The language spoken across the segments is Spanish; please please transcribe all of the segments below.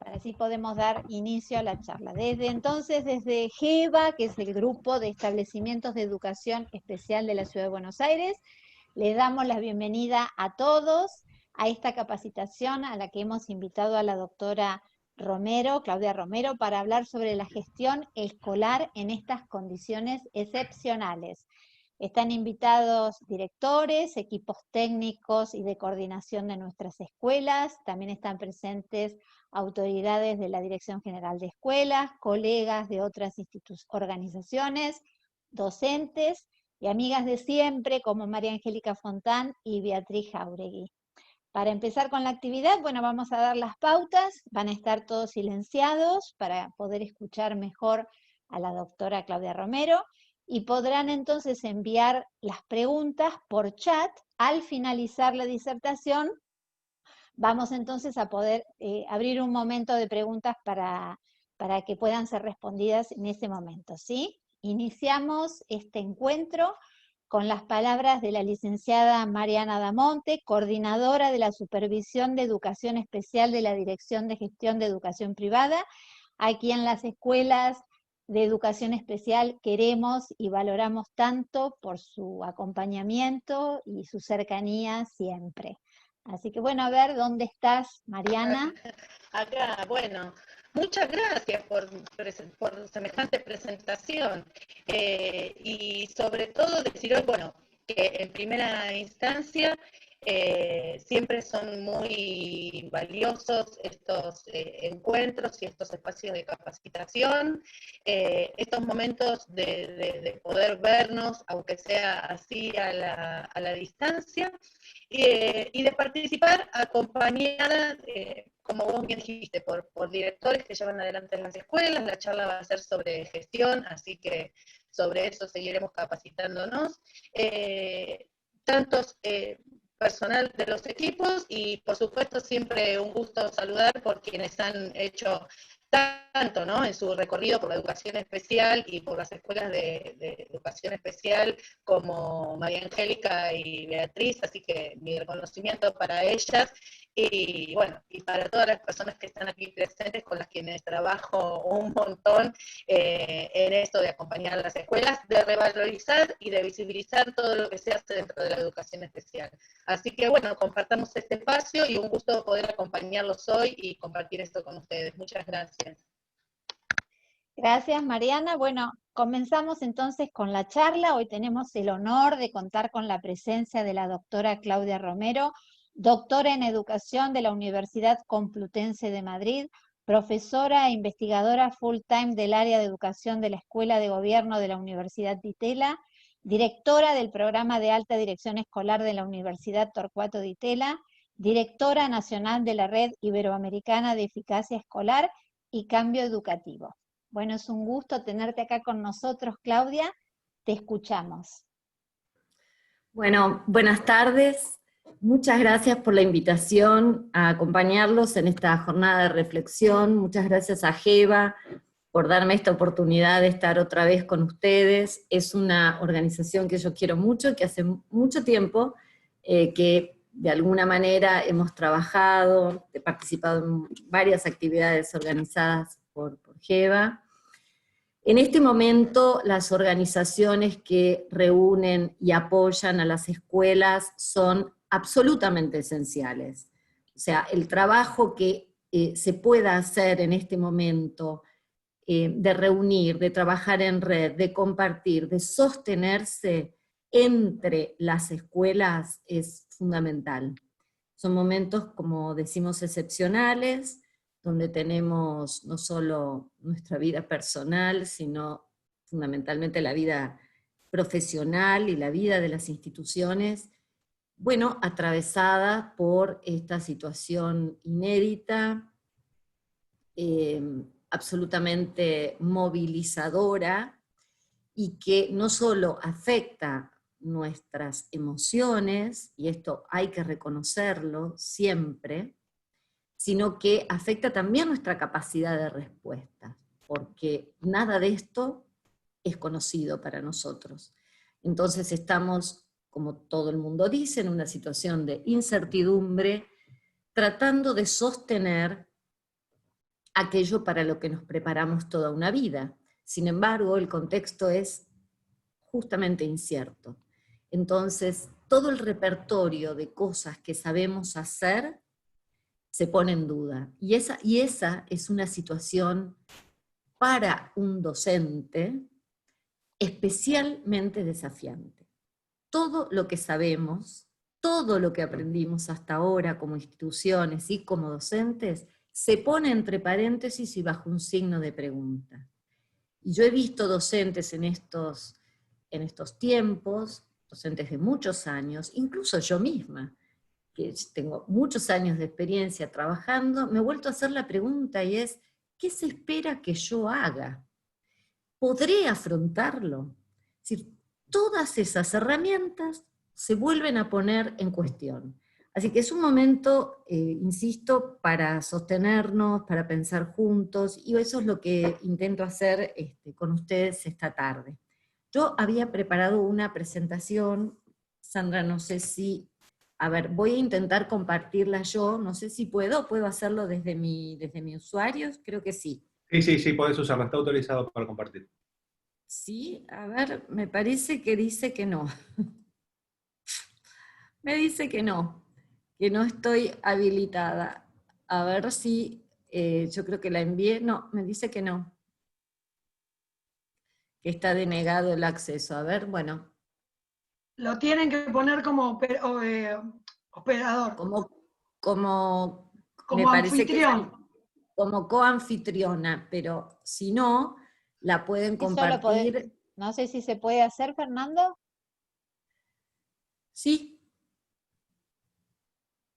Así podemos dar inicio a la charla. Desde entonces, desde GEVA, que es el Grupo de Establecimientos de Educación Especial de la Ciudad de Buenos Aires, les damos la bienvenida a todos a esta capacitación a la que hemos invitado a la doctora Romero, Claudia Romero, para hablar sobre la gestión escolar en estas condiciones excepcionales. Están invitados directores, equipos técnicos y de coordinación de nuestras escuelas, también están presentes autoridades de la Dirección General de Escuelas, colegas de otras organizaciones, docentes y amigas de siempre como María Angélica Fontán y Beatriz Jauregui. Para empezar con la actividad, bueno, vamos a dar las pautas, van a estar todos silenciados para poder escuchar mejor a la doctora Claudia Romero, y podrán entonces enviar las preguntas por chat. Al finalizar la disertación, vamos entonces a poder abrir un momento de preguntas para que puedan ser respondidas en ese momento, ¿sí? Iniciamos este encuentro con las palabras de la licenciada Mariana Damonte, coordinadora de la Supervisión de Educación Especial de la Dirección de Gestión de Educación Privada, a quien las escuelas de educación especial queremos y valoramos tanto por su acompañamiento y su cercanía siempre. Así que bueno, a ver, ¿dónde estás, Mariana? Acá, bueno, muchas gracias por semejante presentación y sobre todo decir hoy, bueno, que en primera instancia siempre son muy valiosos estos encuentros y estos espacios de capacitación, estos momentos de poder vernos, aunque sea así a la distancia, y de participar acompañada, como vos bien dijiste, por directores que llevan adelante las escuelas. La charla va a ser sobre gestión, así que sobre eso seguiremos capacitándonos. Tantos personal de los equipos y por supuesto siempre un gusto saludar por quienes han hecho tanto, ¿no?, en su recorrido por la educación especial y por las escuelas de educación especial, como María Angélica y Beatriz, así que mi reconocimiento para ellas, y bueno, y para todas las personas que están aquí presentes, con las quienes trabajo un montón en esto de acompañar a las escuelas, de revalorizar y de visibilizar todo lo que se hace dentro de la educación especial. Así que bueno, compartamos este espacio y un gusto poder acompañarlos hoy y compartir esto con ustedes. Muchas gracias. Gracias, Mariana. Bueno, comenzamos entonces con la charla. Hoy tenemos el honor de contar con la presencia de la doctora Claudia Romero, doctora en Educación de la Universidad Complutense de Madrid, profesora e investigadora full-time del área de educación de la Escuela de Gobierno de la Universidad Di Tella, directora del programa de alta dirección escolar de la Universidad Torcuato Di Tella, directora nacional de la Red Iberoamericana de Eficacia Escolar y Cambio Educativo. Bueno, es un gusto tenerte acá con nosotros, Claudia. Te escuchamos. Bueno, buenas tardes. Muchas gracias por la invitación a acompañarlos en esta jornada de reflexión. Muchas gracias a GEVA por darme esta oportunidad de estar otra vez con ustedes. Es una organización que yo quiero mucho, que hace mucho tiempo que de alguna manera hemos trabajado, he participado en varias actividades organizadas por GEVA. En este momento, las organizaciones que reúnen y apoyan a las escuelas son absolutamente esenciales. O sea, el trabajo que se pueda hacer en este momento, de reunir, de trabajar en red, de compartir, de sostenerse entre las escuelas es fundamental. Son momentos, como decimos, excepcionales, donde tenemos no solo nuestra vida personal, sino fundamentalmente la vida profesional y la vida de las instituciones, bueno, atravesada por esta situación inédita, absolutamente movilizadora, y que no solo afecta nuestras emociones, y esto hay que reconocerlo siempre, sino que afecta también nuestra capacidad de respuesta, porque nada de esto es conocido para nosotros. Entonces estamos, como todo el mundo dice, en una situación de incertidumbre, tratando de sostener aquello para lo que nos preparamos toda una vida. Sin embargo, el contexto es justamente incierto. Entonces, todo el repertorio de cosas que sabemos hacer se pone en duda. Y esa es una situación para un docente especialmente desafiante. Todo lo que sabemos, todo lo que aprendimos hasta ahora como instituciones y como docentes, se pone entre paréntesis y bajo un signo de pregunta. Y yo he visto docentes en estos tiempos, docentes de muchos años, incluso yo misma, que tengo muchos años de experiencia trabajando, me he vuelto a hacer la pregunta y es, ¿qué se espera que yo haga? ¿Podré afrontarlo? Es decir, todas esas herramientas se vuelven a poner en cuestión. Así que es un momento, insisto, para sostenernos, para pensar juntos, y eso es lo que intento hacer con ustedes esta tarde. Yo había preparado una presentación, Sandra, no sé si, a ver, voy a intentar compartirla yo, no sé si puedo hacerlo desde mi usuario, creo que sí. Sí, podés usarla, está autorizado para compartir. Sí, a ver, me parece que dice que no. Me dice que no estoy habilitada. A ver si, yo creo que la envié, no, me dice que no. Que está denegado el acceso. A ver, bueno. Lo tienen que poner como operador. Como me parece anfitrión. que como coanfitriona, pero si no, la pueden compartir. No sé si se puede hacer, Fernando. Sí.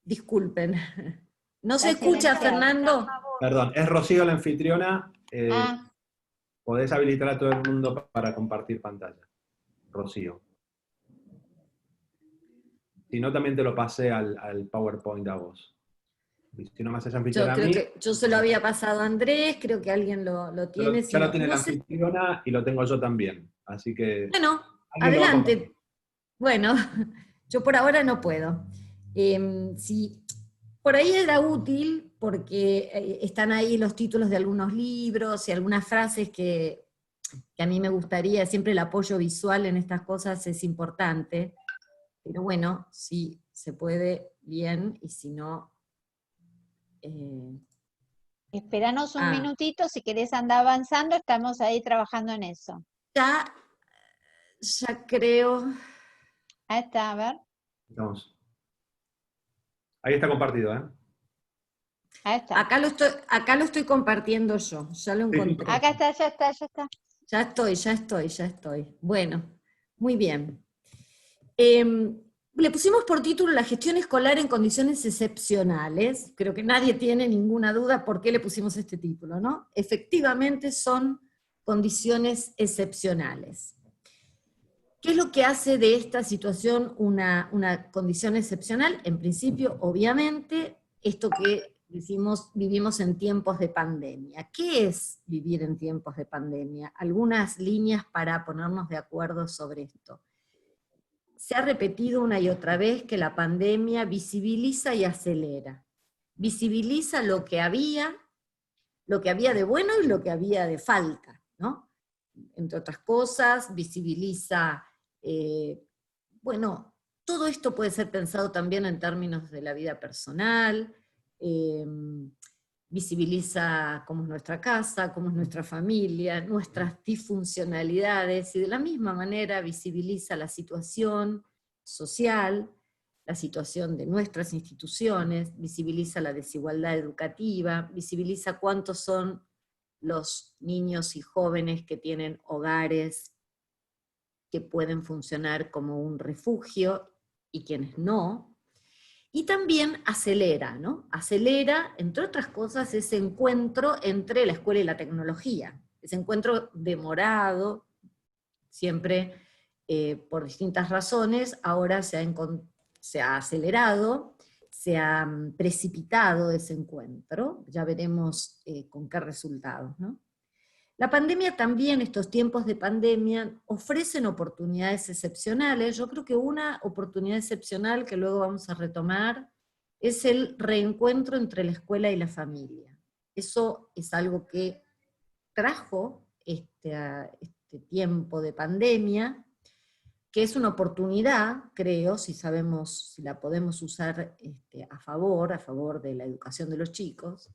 Disculpen. ¿No se La escucha, silenciaron. Fernando? Perdón, es Rocío la anfitriona. Podés habilitar a todo el mundo para compartir pantalla. Rocío. Si no, también te lo pasé al PowerPoint a vos. Y si no me haces anfitriona a mí... Yo se lo había pasado a Andrés, creo que alguien lo tiene. Ya lo tiene la anfitriona y lo tengo yo también. Así que... Bueno, adelante. Bueno, yo por ahora no puedo. Si por ahí era útil, porque están ahí los títulos de algunos libros y algunas frases que a mí me gustaría, siempre el apoyo visual en estas cosas es importante, pero bueno, si se puede, bien, y si no... Esperanos un minutito, si querés andar avanzando, estamos ahí trabajando en eso. Ya creo... Ahí está, a ver. Vamos. Ahí está compartido, ¿eh? Ahí está. Acá lo estoy compartiendo yo, ya lo encontré. Acá está, ya está. Ya estoy. Bueno, muy bien. Le pusimos por título la gestión escolar en condiciones excepcionales. Creo que nadie tiene ninguna duda por qué le pusimos este título, ¿no? Efectivamente son condiciones excepcionales. ¿Qué es lo que hace de esta situación una condición excepcional? En principio, obviamente, esto que decimos, vivimos en tiempos de pandemia. ¿Qué es vivir en tiempos de pandemia? Algunas líneas para ponernos de acuerdo sobre esto. Se ha repetido una y otra vez que la pandemia visibiliza y acelera. Visibiliza lo que había de bueno y lo que había de falta, ¿no? Entre otras cosas, visibiliza, bueno, todo esto puede ser pensado también en términos de la vida personal, visibiliza cómo es nuestra casa, cómo es nuestra familia, nuestras disfuncionalidades, y de la misma manera visibiliza la situación social, la situación de nuestras instituciones, visibiliza la desigualdad educativa, visibiliza cuántos son los niños y jóvenes que tienen hogares que pueden funcionar como un refugio y quienes no. Y también acelera, ¿no? Acelera, entre otras cosas, ese encuentro entre la escuela y la tecnología. Ese encuentro demorado, siempre por distintas razones, ahora se ha acelerado, se ha precipitado ese encuentro, ya veremos con qué resultados, ¿no? La pandemia también, estos tiempos de pandemia, ofrecen oportunidades excepcionales. Yo creo que una oportunidad excepcional que luego vamos a retomar es el reencuentro entre la escuela y la familia. Eso es algo que trajo este tiempo de pandemia, que es una oportunidad, creo, si sabemos, si la podemos usar a favor de la educación de los chicos,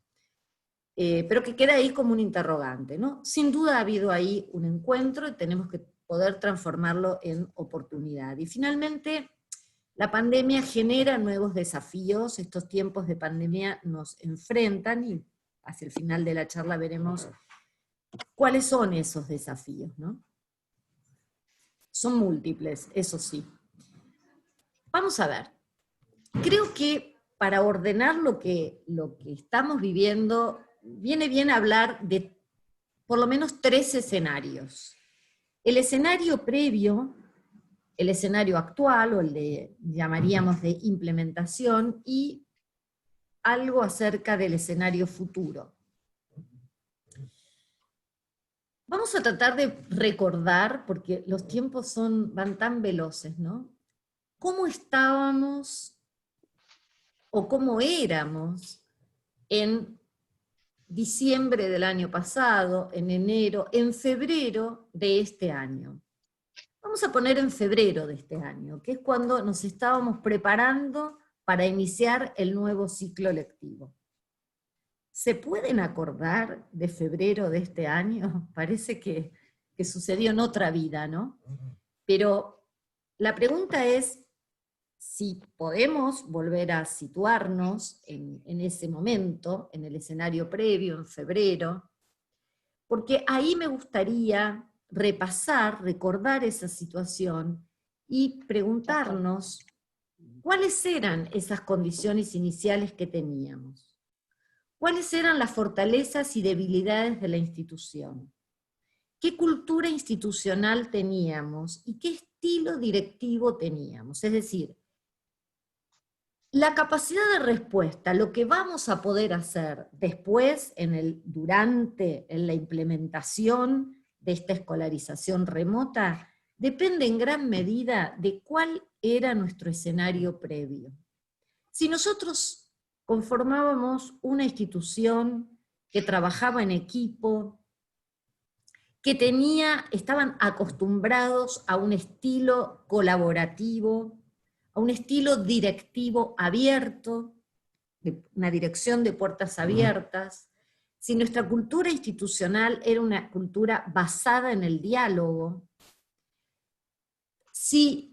pero que queda ahí como un interrogante, ¿no? Sin duda ha habido ahí un encuentro y tenemos que poder transformarlo en oportunidad. Y finalmente, la pandemia genera nuevos desafíos, estos tiempos de pandemia nos enfrentan, y hacia el final de la charla veremos cuáles son esos desafíos, ¿no? Son múltiples, eso sí. Vamos a ver. Creo que para ordenar lo que estamos viviendo, viene bien hablar de por lo menos 3 escenarios. El escenario previo, el escenario actual, o el de, llamaríamos de implementación, y algo acerca del escenario futuro. Vamos a tratar de recordar, porque los tiempos van tan veloces, ¿no? ¿Cómo estábamos o cómo éramos en diciembre del año pasado, en enero, en febrero de este año? Vamos a poner en febrero de este año, que es cuando nos estábamos preparando para iniciar el nuevo ciclo lectivo. ¿Se pueden acordar de febrero de este año? Parece que sucedió en otra vida, ¿no? Pero la pregunta es si podemos volver a situarnos en ese momento, en el escenario previo, en febrero, porque ahí me gustaría repasar, recordar esa situación y preguntarnos cuáles eran esas condiciones iniciales que teníamos. ¿Cuáles eran las fortalezas y debilidades de la institución? ¿Qué cultura institucional teníamos? ¿Y qué estilo directivo teníamos? Es decir, la capacidad de respuesta, lo que vamos a poder hacer después, durante, en la implementación de esta escolarización remota, depende en gran medida de cuál era nuestro escenario previo. Si nosotros conformábamos una institución que trabajaba en equipo, que estaban acostumbrados a un estilo colaborativo, a un estilo directivo abierto, una dirección de puertas abiertas, si nuestra cultura institucional era una cultura basada en el diálogo, si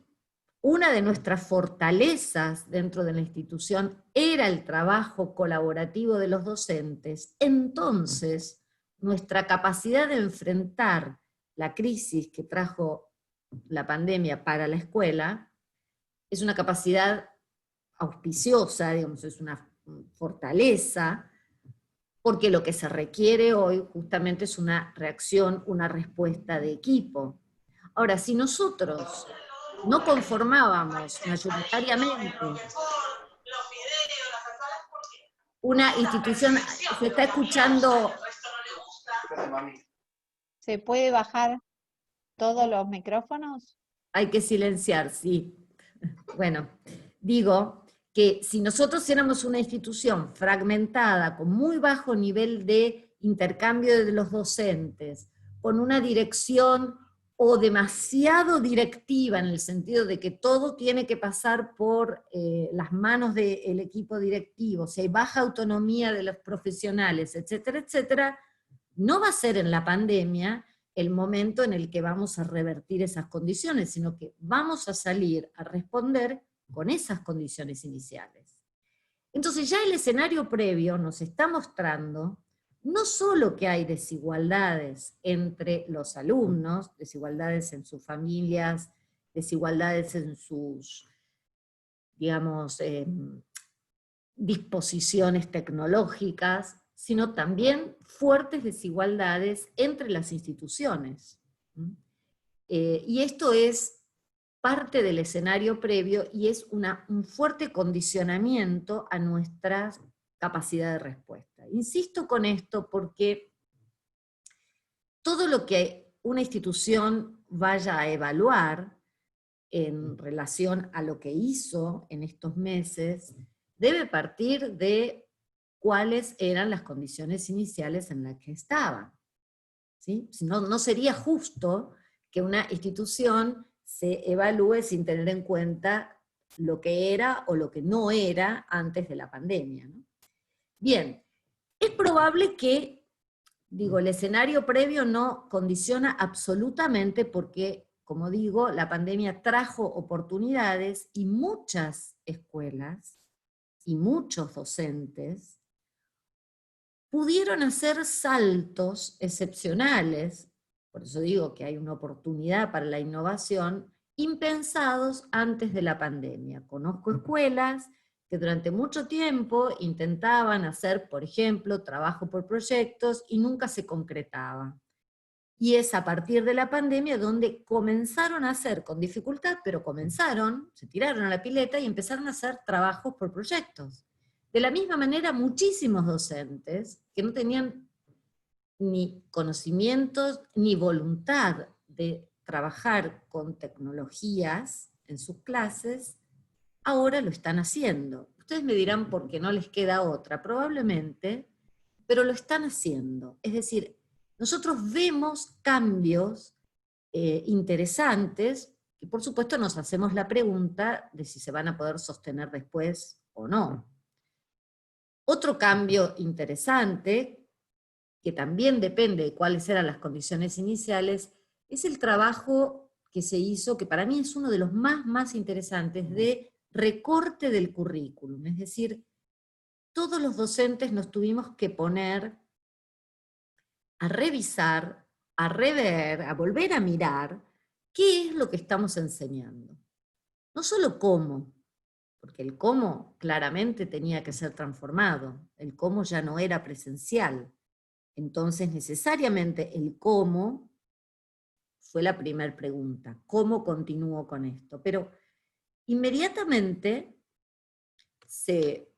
una de nuestras fortalezas dentro de la institución era el trabajo colaborativo de los docentes, entonces nuestra capacidad de enfrentar la crisis que trajo la pandemia para la escuela es una capacidad auspiciosa, digamos, es una fortaleza, porque lo que se requiere hoy justamente es una reacción, una respuesta de equipo. Ahora, si nosotros no conformábamos mayoritariamente una institución, se está escuchando. ¿Se puede bajar todos los micrófonos? Hay que silenciar, sí. Bueno, digo que si nosotros éramos una institución fragmentada, con muy bajo nivel de intercambio de los docentes, con una dirección o demasiado directiva, en el sentido de que todo tiene que pasar por las manos del equipo directivo, si hay baja autonomía de los profesionales, etcétera, etcétera, no va a ser en la pandemia el momento en el que vamos a revertir esas condiciones, sino que vamos a salir a responder con esas condiciones iniciales. Entonces ya el escenario previo nos está mostrando no solo que hay desigualdades entre los alumnos, desigualdades en sus familias, desigualdades en sus, digamos, disposiciones tecnológicas, sino también fuertes desigualdades entre las instituciones. Y esto es parte del escenario previo y es un fuerte condicionamiento a nuestra capacidad de respuesta. Insisto con esto porque todo lo que una institución vaya a evaluar en relación a lo que hizo en estos meses debe partir de cuáles eran las condiciones iniciales en las que estaban. ¿Sí? No sería justo que una institución se evalúe sin tener en cuenta lo que era o lo que no era antes de la pandemia, ¿no? Bien, es probable que, digo, el escenario previo no condiciona absolutamente porque, como digo, la pandemia trajo oportunidades y muchas escuelas y muchos docentes pudieron hacer saltos excepcionales, por eso digo que hay una oportunidad para la innovación, impensados antes de la pandemia. Conozco escuelas que durante mucho tiempo intentaban hacer, por ejemplo, trabajo por proyectos y nunca se concretaba. Y es a partir de la pandemia donde comenzaron a hacer, con dificultad, pero comenzaron, se tiraron a la pileta y empezaron a hacer trabajos por proyectos. De la misma manera, muchísimos docentes que no tenían ni conocimientos ni voluntad de trabajar con tecnologías en sus clases, ahora lo están haciendo. Ustedes me dirán por qué no les queda otra, probablemente, pero lo están haciendo. Es decir, nosotros vemos cambios interesantes, y por supuesto nos hacemos la pregunta de si se van a poder sostener después o no. Otro cambio interesante, que también depende de cuáles eran las condiciones iniciales, es el trabajo que se hizo, que para mí es uno de los más interesantes, de recorte del currículum. Es decir, todos los docentes nos tuvimos que poner a revisar, a rever, a volver a mirar qué es lo que estamos enseñando. No solo cómo, porque el cómo claramente tenía que ser transformado, el cómo ya no era presencial. Entonces necesariamente el cómo fue la primera pregunta, ¿cómo continúo con esto? Pero inmediatamente se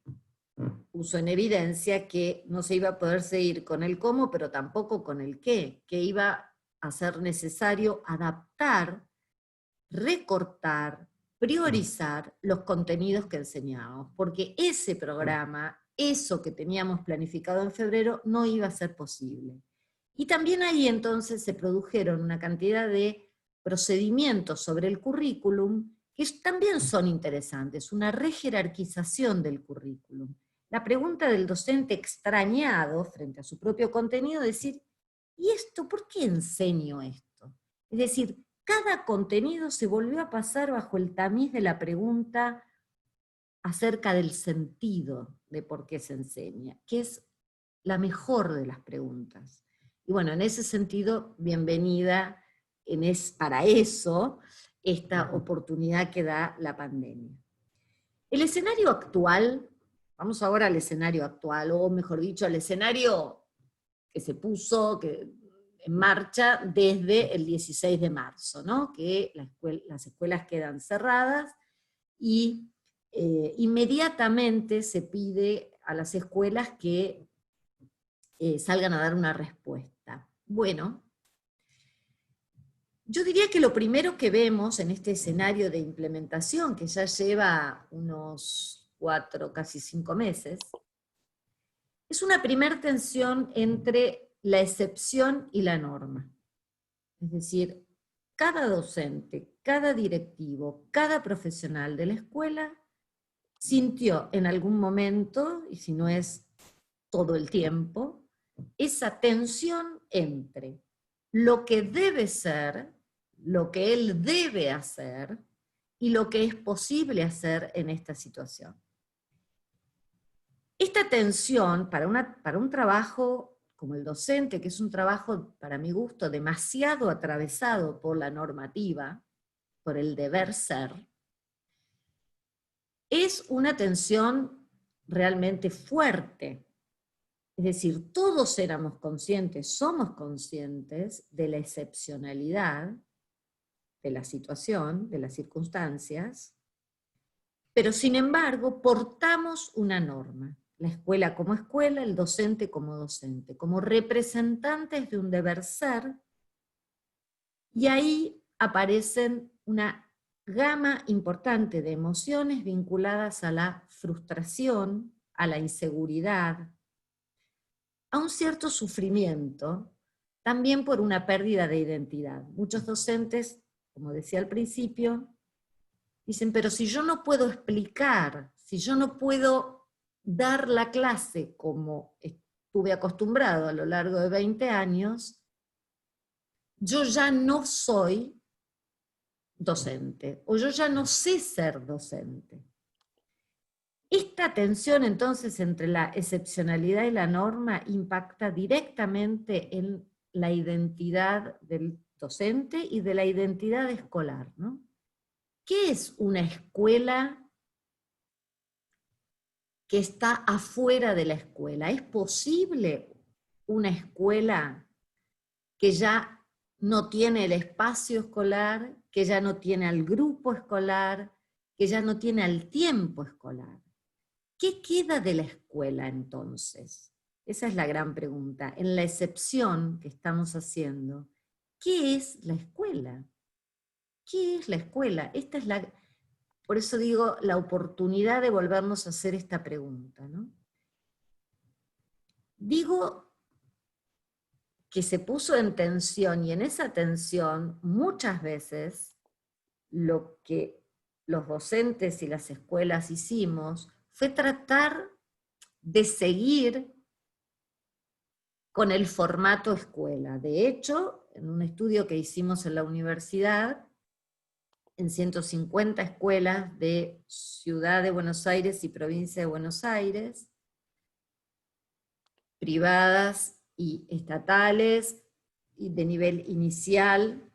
puso en evidencia que no se iba a poder seguir con el cómo, pero tampoco con el qué, que iba a ser necesario adaptar, recortar, priorizar los contenidos que enseñábamos, porque ese programa, eso que teníamos planificado en febrero, no iba a ser posible. Y también ahí entonces se produjeron una cantidad de procedimientos sobre el currículum que también son interesantes, una rejerarquización del currículum. La pregunta del docente extrañado frente a su propio contenido, decir, ¿y esto? ¿Por qué enseño esto? Es decir, cada contenido se volvió a pasar bajo el tamiz de la pregunta acerca del sentido de por qué se enseña, que es la mejor de las preguntas. Y bueno, en ese sentido, bienvenida para eso esta oportunidad que da la pandemia. El escenario actual, vamos ahora al escenario actual, o mejor dicho, al escenario que se puso en marcha desde el 16 de marzo, ¿no? Que las escuelas quedan cerradas y inmediatamente se pide a las escuelas que salgan a dar una respuesta. Bueno, yo diría que lo primero que vemos en este escenario de implementación, que ya lleva unos 4, casi 5 meses, es una primera tensión entre la excepción y la norma. Es decir, cada docente, cada directivo, cada profesional de la escuela sintió en algún momento, y si no es todo el tiempo, esa tensión entre lo que debe ser, lo que él debe hacer, y lo que es posible hacer en esta situación. Esta tensión, para un trabajo como el docente, que es un trabajo, para mi gusto, demasiado atravesado por la normativa, por el deber ser, es una tensión realmente fuerte. Es decir, todos éramos conscientes, somos conscientes de la excepcionalidad de la situación, de las circunstancias, pero sin embargo portamos una norma. La escuela como escuela, el docente como docente, como representantes de un deber ser, y ahí aparecen una gama importante de emociones vinculadas a la frustración, a la inseguridad, a un cierto sufrimiento, también por una pérdida de identidad. Muchos docentes, como decía al principio, dicen, pero si yo no puedo explicar, si yo no puedo dar la clase como estuve acostumbrado a lo largo de 20 años, yo ya no soy docente, o yo ya no sé ser docente. Esta tensión entonces entre la excepcionalidad y la norma impacta directamente en la identidad del docente y de la identidad escolar, ¿no? ¿Qué es una escuela que está afuera de la escuela? ¿Es posible una escuela que ya no tiene el espacio escolar, que ya no tiene al grupo escolar, que ya no tiene al tiempo escolar? ¿Qué queda de la escuela entonces? Esa es la gran pregunta. En la excepción que estamos haciendo, ¿qué es la escuela? ¿Qué es la escuela? Esta es la, por eso digo, la oportunidad de volvernos a hacer esta pregunta, ¿no? Digo que se puso en tensión, y en esa tensión muchas veces lo que los docentes y las escuelas hicimos fue tratar de seguir con el formato escuela. De hecho, en un estudio que hicimos en la universidad, en 150 escuelas de Ciudad de Buenos Aires y Provincia de Buenos Aires, privadas y estatales, y de nivel inicial,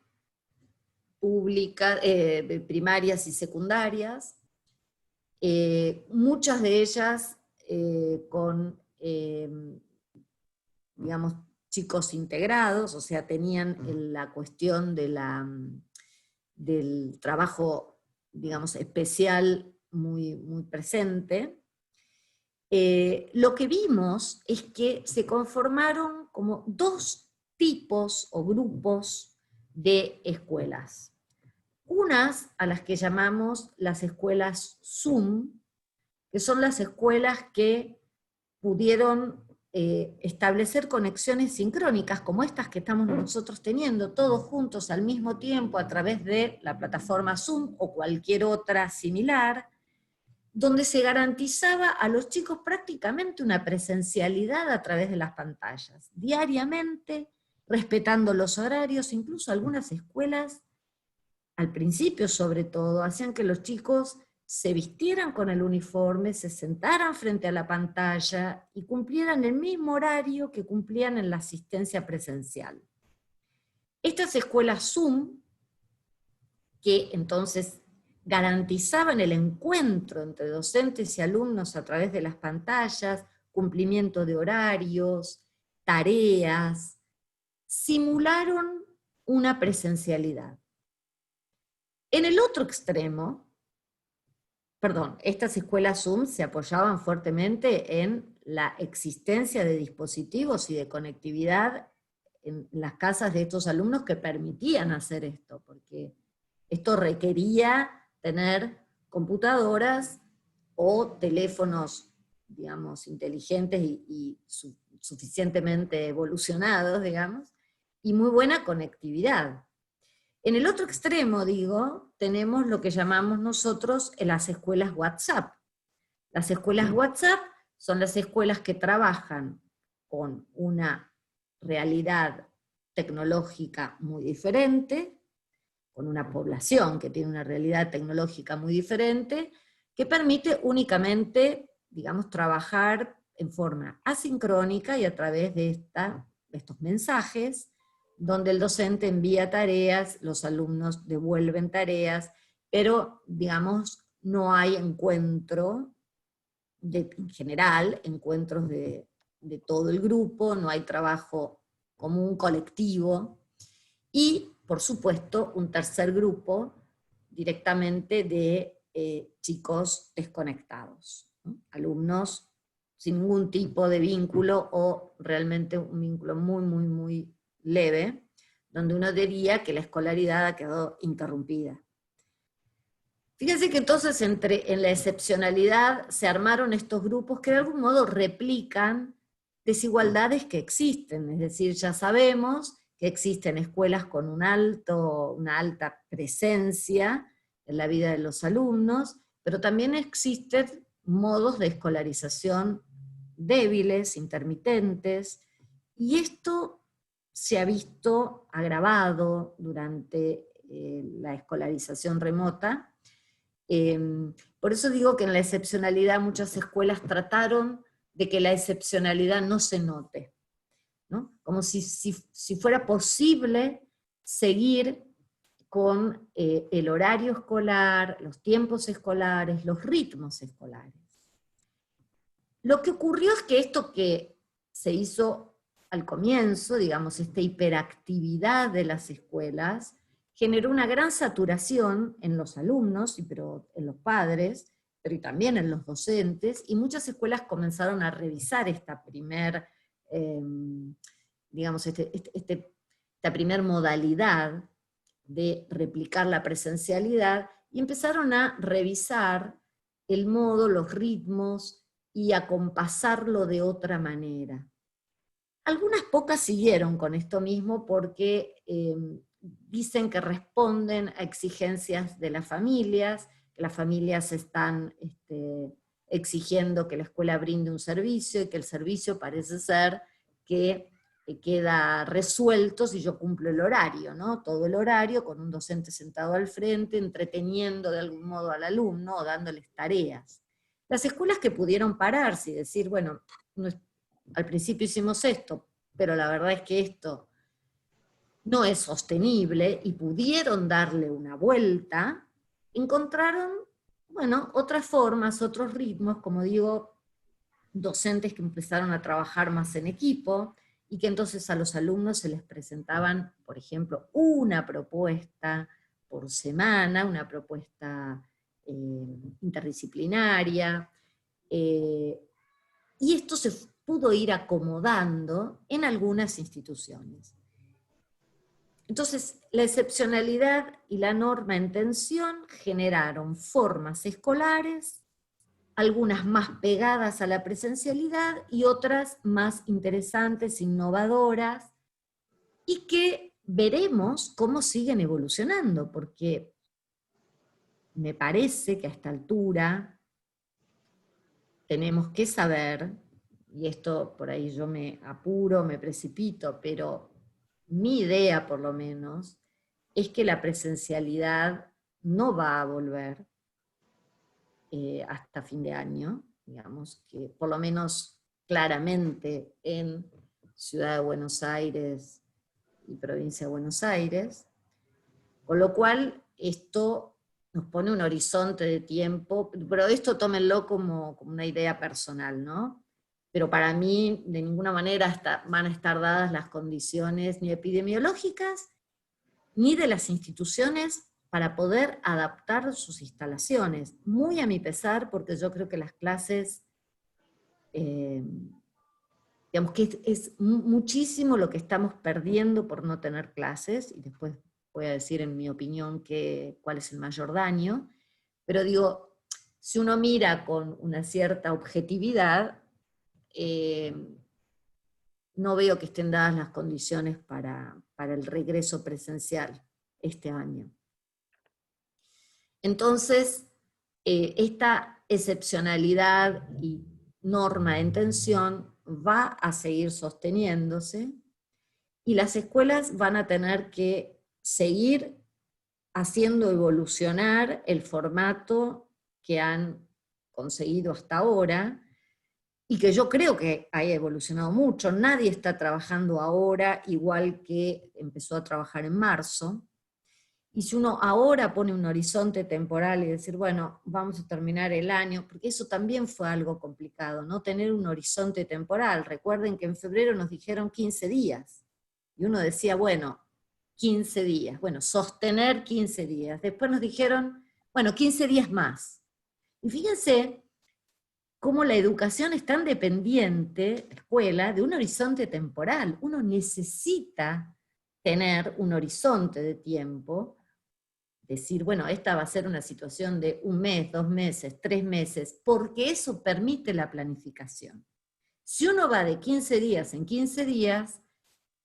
pública, primarias y secundarias, muchas de ellas con, digamos, chicos integrados, o sea, tenían la cuestión de del trabajo, digamos, especial muy, muy presente. Lo que vimos es que se conformaron como dos tipos o grupos de escuelas. Unas a las que llamamos las escuelas Zoom, que son las escuelas que pudieron establecer conexiones sincrónicas, como estas que estamos nosotros teniendo, todos juntos al mismo tiempo a través de la plataforma Zoom o cualquier otra similar, donde se garantizaba a los chicos prácticamente una presencialidad a través de las pantallas, diariamente, respetando los horarios. Incluso algunas escuelas, al principio sobre todo, hacían que los chicos se vistieran con el uniforme, se sentaran frente a la pantalla y cumplieran el mismo horario que cumplían en la asistencia presencial. Estas escuelas Zoom, que entonces garantizaban el encuentro entre docentes y alumnos a través de las pantallas, cumplimiento de horarios, tareas, simularon una presencialidad. En el otro extremo, estas escuelas Zoom se apoyaban fuertemente en la existencia de dispositivos y de conectividad en las casas de estos alumnos que permitían hacer esto, porque esto requería tener computadoras o teléfonos, digamos, inteligentes y suficientemente evolucionados, digamos, y muy buena conectividad. En el otro extremo, digo, tenemos lo que llamamos nosotros las escuelas WhatsApp. Las escuelas WhatsApp son las escuelas que trabajan con una realidad tecnológica muy diferente, con una población que tiene una realidad tecnológica muy diferente, que permite únicamente, digamos, trabajar en forma asincrónica y a través de estos mensajes, donde el docente envía tareas, los alumnos devuelven tareas, pero, digamos, no hay encuentro, en general, encuentros de todo el grupo, no hay trabajo común, colectivo, y, por supuesto, un tercer grupo directamente de chicos desconectados, ¿no? Alumnos sin ningún tipo de vínculo o realmente un vínculo muy, muy, muy leve, donde uno diría que la escolaridad ha quedado interrumpida. Fíjense que entonces en la excepcionalidad se armaron estos grupos que de algún modo replican desigualdades que existen, es decir, ya sabemos que existen escuelas con una alta presencia en la vida de los alumnos, pero también existen modos de escolarización débiles, intermitentes, y esto se ha visto agravado durante la escolarización remota. Por eso digo que en la excepcionalidad muchas escuelas trataron de que la excepcionalidad no se note, ¿no? Como si fuera posible seguir con el horario escolar, los tiempos escolares, los ritmos escolares. Lo que ocurrió es que esto que se hizo al comienzo, digamos, esta hiperactividad de las escuelas, generó una gran saturación en los alumnos, pero en los padres, pero también en los docentes, y muchas escuelas comenzaron a revisar esta primer, digamos, esta primer modalidad de replicar la presencialidad, y empezaron a revisar el modo, los ritmos, y a compasarlo de otra manera. Algunas pocas siguieron con esto mismo porque dicen que responden a exigencias de las familias, que las familias están exigiendo que la escuela brinde un servicio, y que el servicio parece ser que queda resuelto si yo cumplo el horario, ¿no? Todo el horario con un docente sentado al frente, entreteniendo de algún modo al alumno o dándoles tareas. Las escuelas que pudieron pararse y decir, bueno, al principio hicimos esto, pero la verdad es que esto no es sostenible, y pudieron darle una vuelta, encontraron, bueno, otras formas, otros ritmos, como digo, docentes que empezaron a trabajar más en equipo, y que entonces a los alumnos se les presentaban, por ejemplo, una propuesta por semana, una propuesta interdisciplinaria, y esto se pudo ir acomodando en algunas instituciones. Entonces, la excepcionalidad y la norma en tensión generaron formas escolares, algunas más pegadas a la presencialidad y otras más interesantes, innovadoras, y que veremos cómo siguen evolucionando, porque me parece que a esta altura tenemos que saber, y esto por ahí yo me apuro, me precipito, pero mi idea por lo menos es que la presencialidad no va a volver hasta fin de año, digamos, que por lo menos claramente en Ciudad de Buenos Aires y Provincia de Buenos Aires, con lo cual esto nos pone un horizonte de tiempo, pero esto tómenlo como una idea personal, ¿no? Pero para mí de ninguna manera van a estar dadas las condiciones ni epidemiológicas, ni de las instituciones para poder adaptar sus instalaciones, muy a mi pesar, porque yo creo que las clases, digamos que es muchísimo lo que estamos perdiendo por no tener clases, y después voy a decir en mi opinión cuál es el mayor daño, pero digo, si uno mira con una cierta objetividad, no veo que estén dadas las condiciones para el regreso presencial este año. Entonces, esta excepcionalidad y norma en tensión va a seguir sosteniéndose, y las escuelas van a tener que seguir haciendo evolucionar el formato que han conseguido hasta ahora, y que yo creo que ha evolucionado mucho. Nadie está trabajando ahora igual que empezó a trabajar en marzo, y si uno ahora pone un horizonte temporal y decir, bueno, vamos a terminar el año, porque eso también fue algo complicado, ¿no? Tener un horizonte temporal. Recuerden que en febrero nos dijeron 15 días, y uno decía, bueno, 15 días, bueno, sostener 15 días. Después nos dijeron, bueno, 15 días más. Y fíjense cómo la educación es tan dependiente, la escuela, de un horizonte temporal. Uno necesita tener un horizonte de tiempo, decir, bueno, esta va a ser una situación de 1 mes, 2 meses, 3 meses, porque eso permite la planificación. Si uno va de 15 días en 15 días,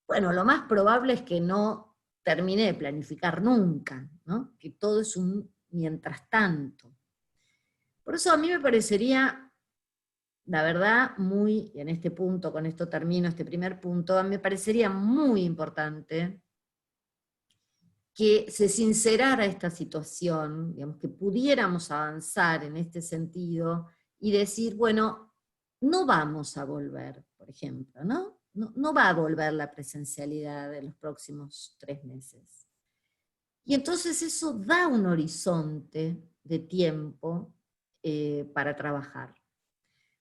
bueno, lo más probable es que no termine de planificar nunca, ¿no? Que todo es un mientras tanto. Por eso a mí me parecería, la verdad, muy, en este punto, con esto termino este primer punto, me parecería muy importante que se sincerara esta situación, digamos, que pudiéramos avanzar en este sentido y decir, bueno, no vamos a volver, por ejemplo, ¿no? No va a volver la presencialidad en los próximos 3 meses. Y entonces eso da un horizonte de tiempo para trabajar.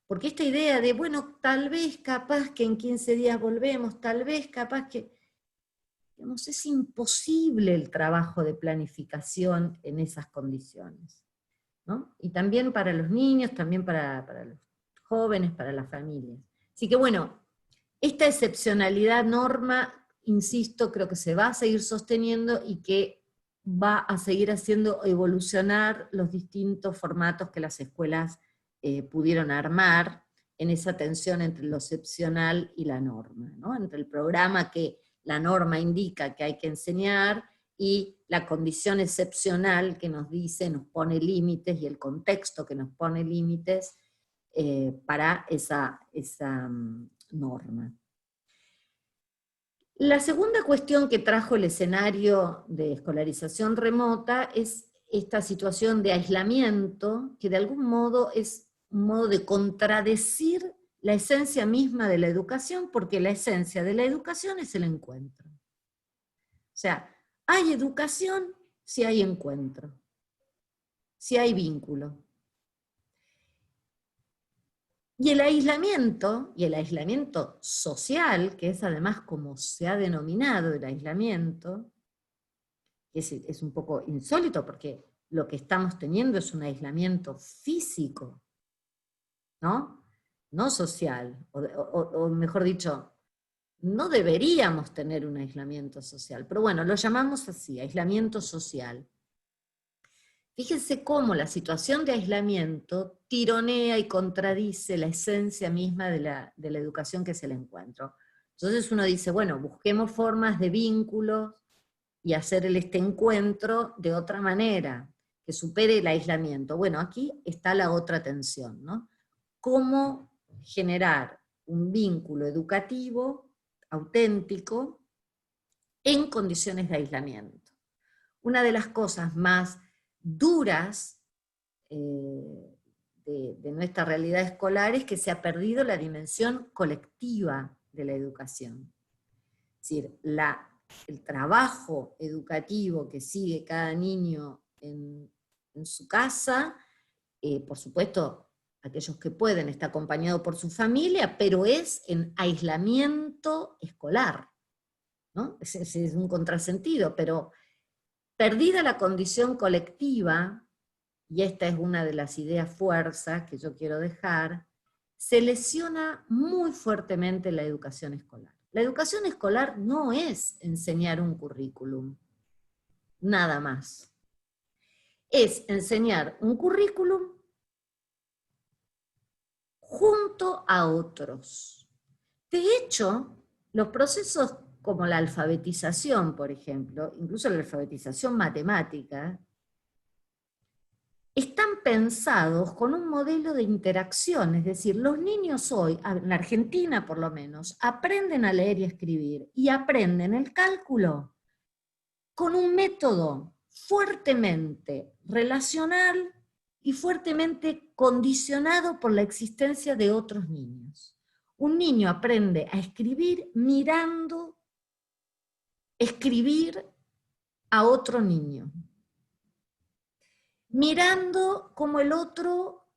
Porque esta idea de, bueno, tal vez capaz que en 15 días volvemos, tal vez capaz que, digamos, es imposible el trabajo de planificación en esas condiciones, ¿no? Y también para los niños, también para los jóvenes, para las familias. Así que bueno, esta excepcionalidad norma, insisto, creo que se va a seguir sosteniendo y que va a seguir haciendo evolucionar los distintos formatos que las escuelas pudieron armar en esa tensión entre lo excepcional y la norma, ¿no? Entre el programa que la norma indica que hay que enseñar y la condición excepcional que nos dice, nos pone límites, y el contexto que nos pone límites para esa norma. La segunda cuestión que trajo el escenario de escolarización remota es esta situación de aislamiento, que de algún modo es un modo de contradecir la esencia misma de la educación, porque la esencia de la educación es el encuentro. O sea, hay educación si hay encuentro, si hay vínculo. Y el aislamiento social, que es además como se ha denominado el aislamiento, que es un poco insólito porque lo que estamos teniendo es un aislamiento físico, ¿no? No social, o mejor dicho, no deberíamos tener un aislamiento social, pero bueno, lo llamamos así, aislamiento social. Fíjense cómo la situación de aislamiento tironea y contradice la esencia misma de la educación, que es el encuentro. Entonces uno dice, bueno, busquemos formas de vínculos y hacer este encuentro de otra manera, que supere el aislamiento. Bueno, aquí está la otra tensión, ¿no? Cómo generar un vínculo educativo auténtico en condiciones de aislamiento. Una de las cosas más duras de nuestra realidad escolar es que se ha perdido la dimensión colectiva de la educación. Es decir, el trabajo educativo que sigue cada niño en su casa, por supuesto, aquellos que pueden, está acompañado por su familia, pero es en aislamiento escolar, ¿no? Es un contrasentido, pero perdida la condición colectiva, y esta es una de las ideas fuerzas que yo quiero dejar, se lesiona muy fuertemente la educación escolar. La educación escolar no es enseñar un currículum, nada más. Es enseñar un currículum junto a otros. De hecho, los procesos como la alfabetización, por ejemplo, incluso la alfabetización matemática, están pensados con un modelo de interacción, es decir, los niños hoy, en Argentina por lo menos, aprenden a leer y a escribir, y aprenden el cálculo con un método fuertemente relacional y fuertemente condicionado por la existencia de otros niños. Un niño aprende a escribir mirando escribir a otro niño, mirando cómo el otro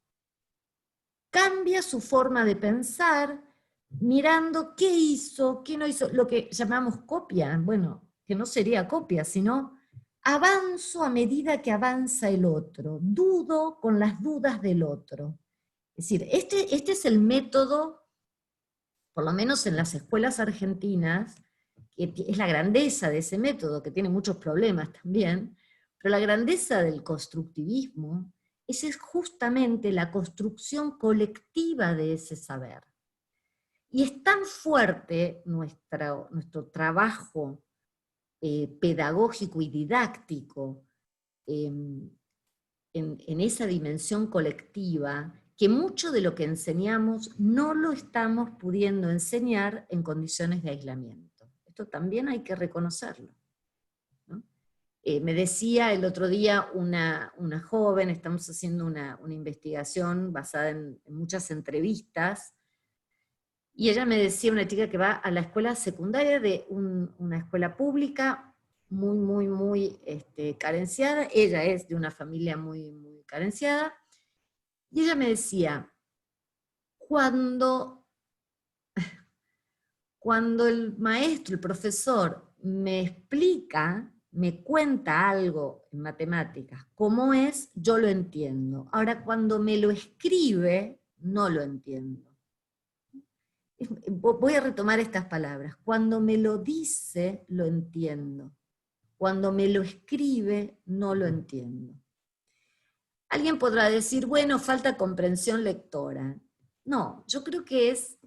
cambia su forma de pensar, mirando qué hizo, qué no hizo, lo que llamamos copia, bueno, que no sería copia, sino avanzo a medida que avanza el otro, dudo con las dudas del otro. Es decir, este es el método, por lo menos en las escuelas argentinas, que es la grandeza de ese método, que tiene muchos problemas también, pero la grandeza del constructivismo es justamente la construcción colectiva de ese saber. Y es tan fuerte nuestro trabajo pedagógico y didáctico en esa dimensión colectiva, que mucho de lo que enseñamos no lo estamos pudiendo enseñar en condiciones de aislamiento. Esto también hay que reconocerlo, ¿no? Me decía el otro día una joven, estamos haciendo una investigación basada en muchas entrevistas, y ella me decía, una chica que va a la escuela secundaria de una escuela pública muy carenciada, ella es de una familia muy carenciada, y ella me decía, cuando el maestro, el profesor, me explica, me cuenta algo en matemáticas, cómo es, yo lo entiendo. Ahora, cuando me lo escribe, no lo entiendo. Voy a retomar estas palabras. Cuando me lo dice, lo entiendo. Cuando me lo escribe, no lo entiendo. Alguien podrá decir, bueno, falta comprensión lectora. No, yo creo que es,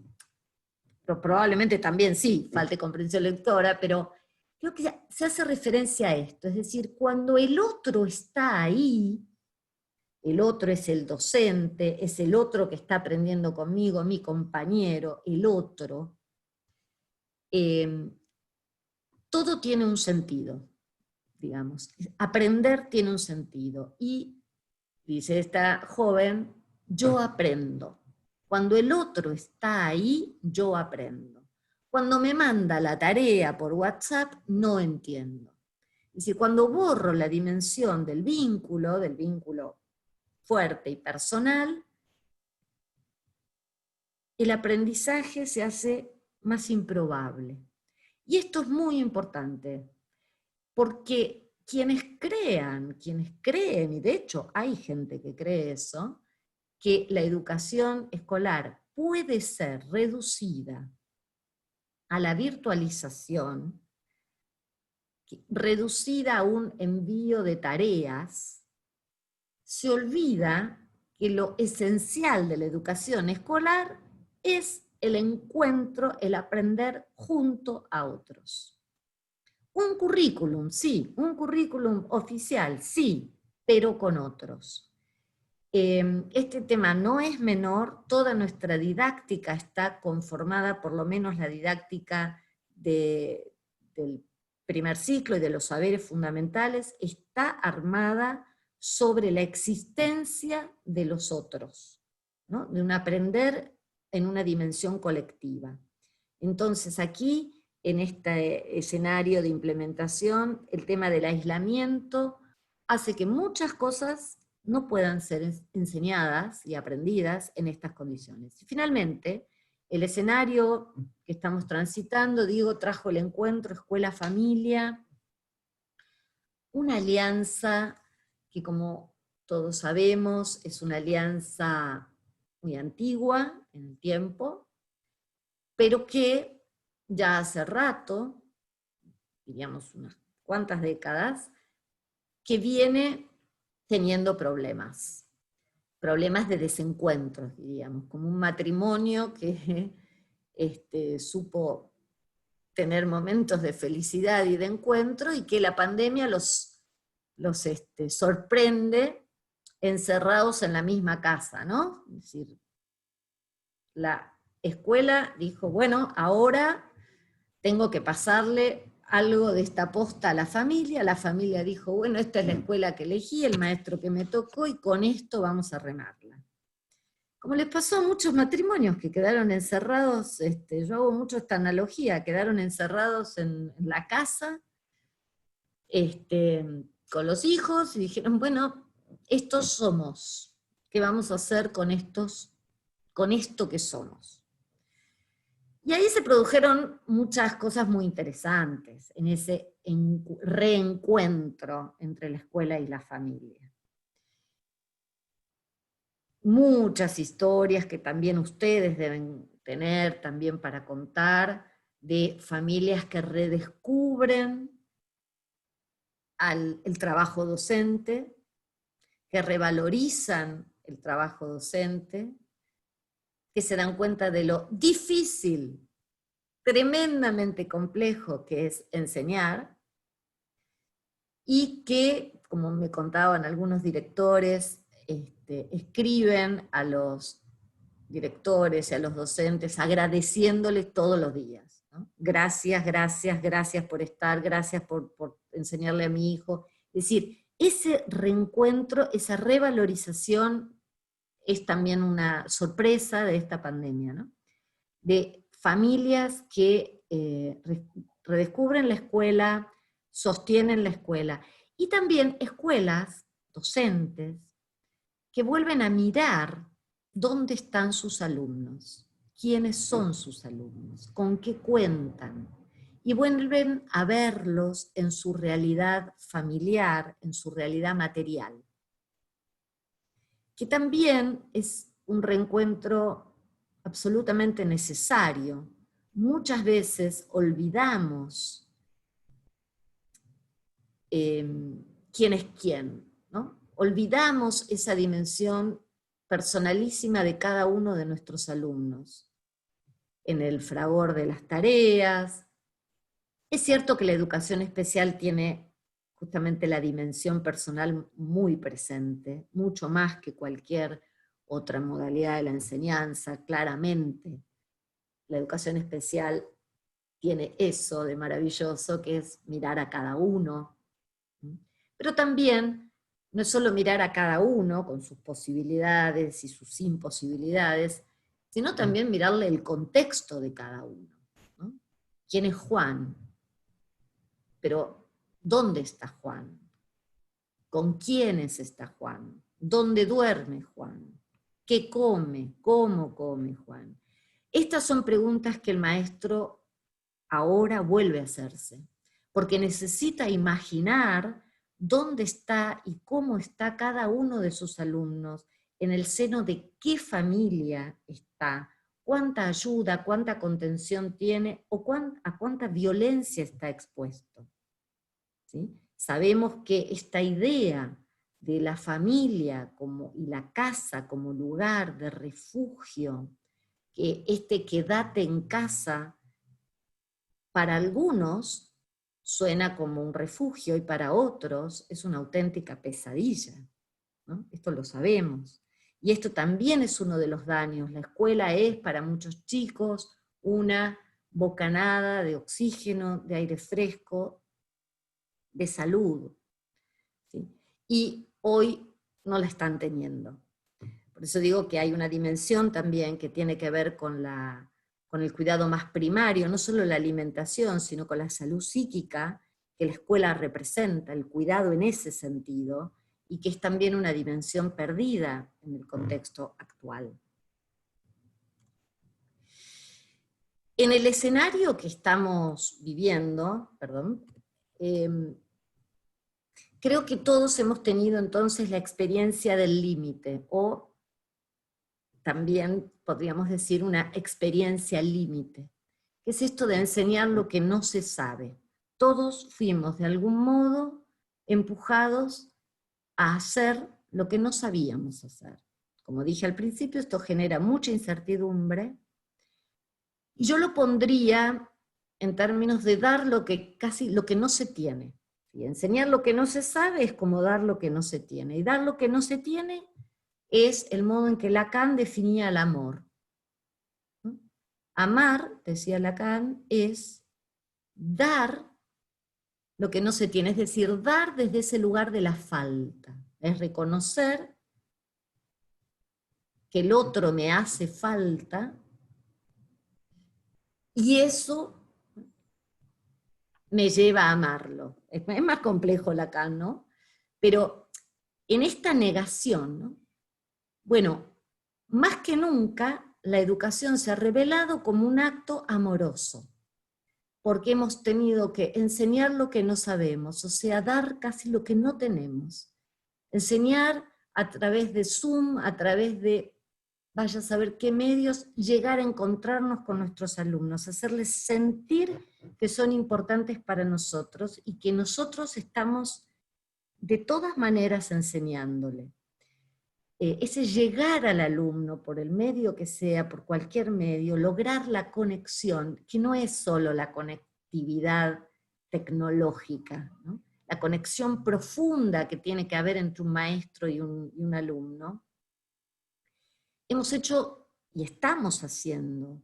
probablemente también sí, falte comprensión lectora, pero creo que se hace referencia a esto. Es decir, cuando el otro está ahí, el otro es el docente, es el otro que está aprendiendo conmigo, mi compañero, el otro, todo tiene un sentido, digamos. Aprender tiene un sentido. Y, dice esta joven, yo aprendo. Cuando el otro está ahí, yo aprendo. Cuando me manda la tarea por WhatsApp, no entiendo. Es decir, cuando borro la dimensión del vínculo fuerte y personal, el aprendizaje se hace más improbable. Y esto es muy importante, porque quienes creen, y de hecho hay gente que cree eso, que la educación escolar puede ser reducida a la virtualización, reducida a un envío de tareas, se olvida que lo esencial de la educación escolar es el encuentro, el aprender junto a otros. Un currículum, sí, un currículum oficial, sí, pero con otros. Este tema no es menor, toda nuestra didáctica está conformada, por lo menos la didáctica del primer ciclo y de los saberes fundamentales, está armada sobre la existencia de los otros, ¿no? De un aprender en una dimensión colectiva. Entonces aquí, en este escenario de implementación, el tema del aislamiento hace que muchas cosas no puedan ser enseñadas y aprendidas en estas condiciones. Y finalmente, el escenario que estamos transitando, digo, trajo el encuentro escuela-familia, una alianza que, como todos sabemos, es una alianza muy antigua en el tiempo, pero que ya hace rato, diríamos unas cuantas décadas, que viene teniendo problemas de desencuentros, diríamos, como un matrimonio que supo tener momentos de felicidad y de encuentro, y que la pandemia los sorprende encerrados en la misma casa, ¿no? Es decir, la escuela dijo, bueno, ahora tengo que pasarle algo de esta posta a la familia dijo, bueno, esta es la escuela que elegí, el maestro que me tocó, y con esto vamos a remarla. Como les pasó a muchos matrimonios que quedaron encerrados, yo hago mucho esta analogía, quedaron encerrados en la casa, con los hijos, y dijeron, bueno, estos somos, ¿qué vamos a hacer con esto que somos? Y ahí se produjeron muchas cosas muy interesantes, en ese reencuentro entre la escuela y la familia. Muchas historias que también ustedes deben tener también para contar, de familias que redescubren el trabajo docente, que revalorizan el trabajo docente, que se dan cuenta de lo difícil, tremendamente complejo que es enseñar, y que, como me contaban algunos directores, escriben a los directores y a los docentes agradeciéndoles todos los días, ¿no? Gracias, gracias, gracias por estar, gracias por enseñarle a mi hijo. Es decir, ese reencuentro, esa revalorización es también una sorpresa de esta pandemia, ¿no? De familias que redescubren la escuela, sostienen la escuela, y también escuelas, docentes, que vuelven a mirar dónde están sus alumnos, quiénes son sus alumnos, con qué cuentan, y vuelven a verlos en su realidad familiar, en su realidad material, que también es un reencuentro absolutamente necesario. Muchas veces olvidamos quién es quién, ¿no? Olvidamos esa dimensión personalísima de cada uno de nuestros alumnos, en el fragor de las tareas. Es cierto que la educación especial tiene justamente la dimensión personal muy presente, mucho más que cualquier otra modalidad de la enseñanza, claramente. La educación especial tiene eso de maravilloso, que es mirar a cada uno. Pero también no es solo mirar a cada uno con sus posibilidades y sus imposibilidades, sino también mirarle el contexto de cada uno, ¿no? ¿Quién es Juan? Pero ¿dónde está Juan? ¿Con quiénes está Juan? ¿Dónde duerme Juan? ¿Qué come? ¿Cómo come Juan? Estas son preguntas que el maestro ahora vuelve a hacerse, porque necesita imaginar dónde está y cómo está cada uno de sus alumnos, en el seno de qué familia está, cuánta ayuda, cuánta contención tiene, o a cuánta violencia está expuesto. ¿Sí? Sabemos que esta idea de la familia y la casa como lugar de refugio, que quédate en casa, para algunos suena como un refugio y para otros es una auténtica pesadilla, ¿no? Esto lo sabemos. Y esto también es uno de los daños. La escuela es para muchos chicos una bocanada de oxígeno, de aire fresco, de salud, ¿sí? Y hoy no la están teniendo. Por eso digo que hay una dimensión también que tiene que ver con el cuidado más primario, no solo la alimentación, sino con la salud psíquica que la escuela representa, el cuidado en ese sentido, y que es también una dimensión perdida en el contexto actual. En el escenario que estamos viviendo, creo que todos hemos tenido entonces la experiencia del límite, o también podríamos decir una experiencia límite, que es esto de enseñar lo que no se sabe. Todos fuimos de algún modo empujados a hacer lo que no sabíamos hacer. Como dije al principio, esto genera mucha incertidumbre, y yo lo pondría en términos de dar lo que no se tiene. Y enseñar lo que no se sabe es como dar lo que no se tiene, y dar lo que no se tiene es el modo en que Lacan definía el amor. ¿No? Amar, decía Lacan, es dar lo que no se tiene, es decir, dar desde ese lugar de la falta, es reconocer que el otro me hace falta, y eso me lleva a amarlo. Es más complejo Lacan, ¿no? Pero en esta negación, ¿no? Bueno, más que nunca la educación se ha revelado como un acto amoroso, porque hemos tenido que enseñar lo que no sabemos, o sea, dar casi lo que no tenemos. Enseñar a través de Zoom, a través de, vaya a saber qué medios, llegar a encontrarnos con nuestros alumnos, hacerles sentir que son importantes para nosotros y que nosotros estamos de todas maneras enseñándole. ese llegar al alumno por el medio que sea, por cualquier medio, lograr la conexión, que no es solo la conectividad tecnológica, ¿no? La conexión profunda que tiene que haber entre un maestro y un alumno. Hemos hecho y estamos haciendo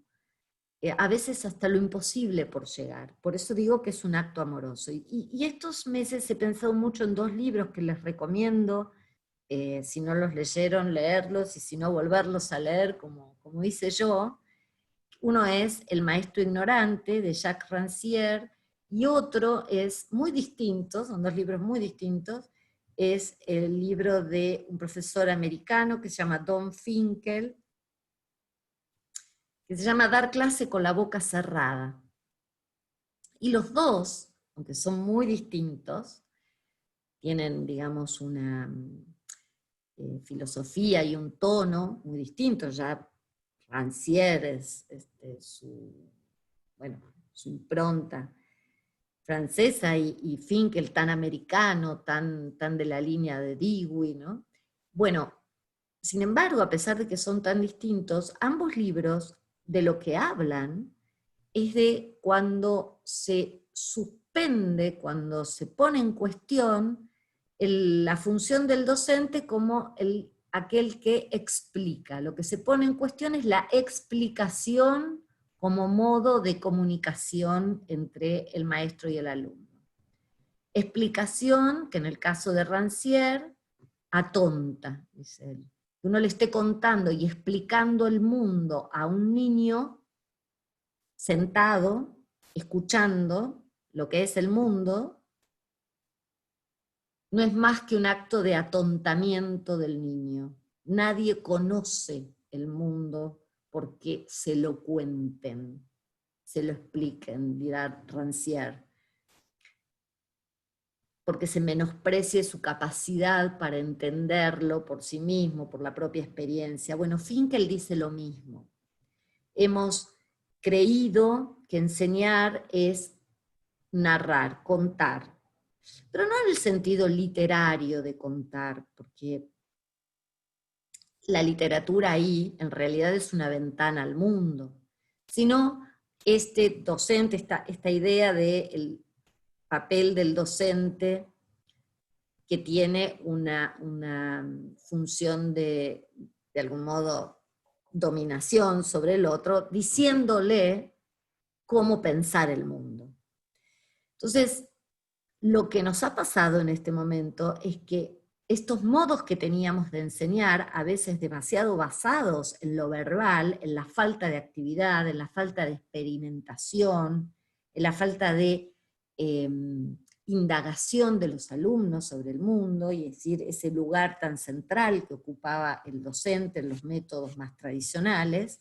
a veces hasta lo imposible por llegar. Por eso digo que es un acto amoroso. Y estos meses he pensado mucho en 2 libros que les recomiendo, si no los leyeron, leerlos, y si no, volverlos a leer, como hice yo. Uno es El maestro ignorante, de Jacques Rancière, y otro es muy distinto, son 2 libros muy distintos, es el libro de un profesor americano que se llama Don Finkel, que se llama Dar clase con la boca cerrada. Y los 2, aunque son muy distintos, tienen, digamos, una filosofía y un tono muy distintos. Ya Rancière es su impronta francesa, y Finkel tan americano, tan de la línea de Dewey, ¿no? Bueno, sin embargo, a pesar de que son tan distintos, ambos libros de lo que hablan es de cuando se suspende, cuando se pone en cuestión la función del docente como aquel que explica. Lo que se pone en cuestión es la explicación como modo de comunicación entre el maestro y el alumno. Explicación que en el caso de Rancière atonta, dice él. Que uno le esté contando y explicando el mundo a un niño sentado, escuchando lo que es el mundo, no es más que un acto de atontamiento del niño. Nadie conoce el mundo porque se lo cuenten, se lo expliquen, dirá Rancière, porque se menosprecie su capacidad para entenderlo por sí mismo, por la propia experiencia. Bueno, Finkel dice lo mismo. Hemos creído que enseñar es narrar, contar, pero no en el sentido literario de contar, porque la literatura ahí en realidad es una ventana al mundo, sino este docente, esta idea del papel del docente que tiene una función de algún modo, dominación sobre el otro, diciéndole cómo pensar el mundo. Entonces, lo que nos ha pasado en este momento es que estos modos que teníamos de enseñar, a veces demasiado basados en lo verbal, en la falta de actividad, en la falta de experimentación, en la falta de indagación de los alumnos sobre el mundo, y es decir, ese lugar tan central que ocupaba el docente en los métodos más tradicionales,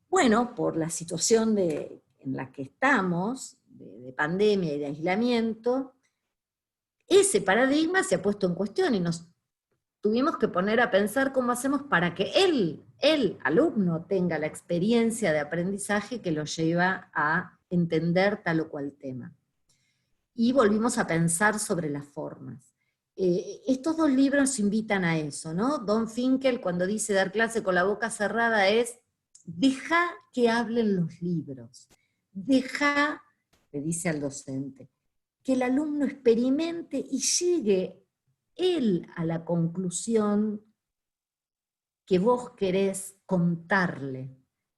bueno, por la situación en la que estamos, de pandemia y de aislamiento, ese paradigma se ha puesto en cuestión y nos tuvimos que poner a pensar cómo hacemos para que el alumno tenga la experiencia de aprendizaje que lo lleva a entender tal o cual tema. Y volvimos a pensar sobre las formas. Estos 2 libros invitan a eso, ¿no? Don Finkel, cuando dice dar clase con la boca cerrada, es deja que hablen los libros, deja, le dice al docente, que el alumno experimente y llegue él a la conclusión que vos querés contarle.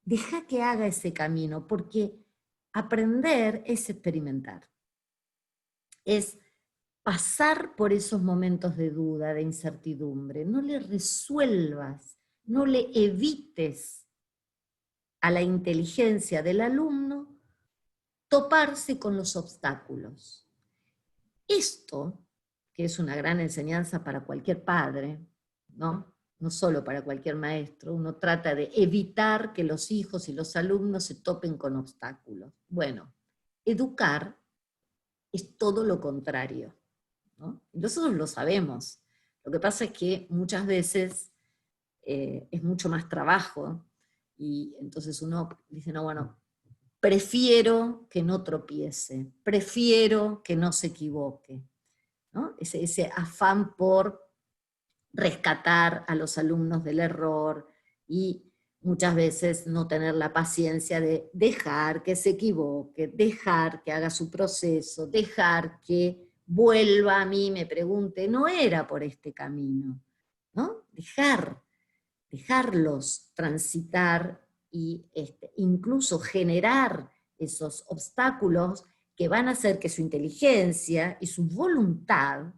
Deja que haga ese camino, porque aprender es experimentar. Es pasar por esos momentos de duda, de incertidumbre. No le resuelvas, no le evites a la inteligencia del alumno toparse con los obstáculos. Esto, que es una gran enseñanza para cualquier padre, ¿no? No solo para cualquier maestro, uno trata de evitar que los hijos y los alumnos se topen con obstáculos. Bueno, educar es todo lo contrario, ¿no? Nosotros lo sabemos. Lo que pasa es que muchas veces es mucho más trabajo, y entonces uno dice, no, bueno, prefiero que no tropiece, prefiero que no se equivoque, ¿no? Ese afán por rescatar a los alumnos del error y muchas veces no tener la paciencia de dejar que se equivoque, dejar que haga su proceso, dejar que vuelva a mí, me pregunte, no era por este camino, ¿no? Dejarlos transitar y incluso generar esos obstáculos que van a hacer que su inteligencia y su voluntad,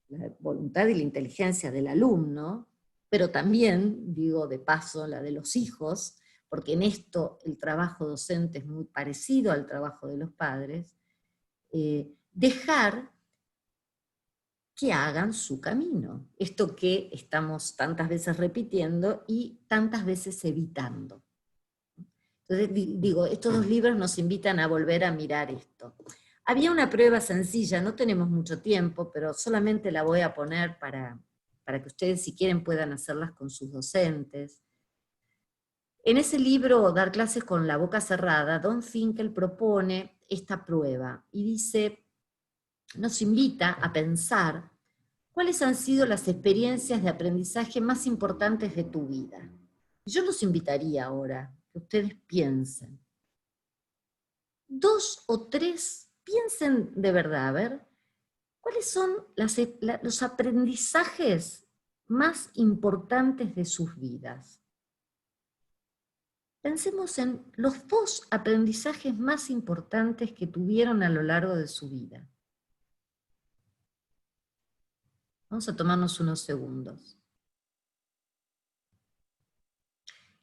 la voluntad y la inteligencia del alumno, pero también, digo de paso, la de los hijos, porque en esto el trabajo docente es muy parecido al trabajo de los padres, dejar que hagan su camino. Esto que estamos tantas veces repitiendo y tantas veces evitando. Entonces, digo, estos dos libros nos invitan a volver a mirar esto. Había una prueba sencilla, no tenemos mucho tiempo, pero solamente la voy a poner para que ustedes, si quieren, puedan hacerlas con sus docentes. En ese libro, Dar clases con la boca cerrada, Don Finkel propone esta prueba y dice, nos invita a pensar cuáles han sido las experiencias de aprendizaje más importantes de tu vida. Yo los invitaría ahora que ustedes piensen. 2 o 3, piensen de verdad, a ver, ¿cuáles son los aprendizajes más importantes de sus vidas? Pensemos en los 2 aprendizajes más importantes que tuvieron a lo largo de su vida. Vamos a tomarnos unos segundos.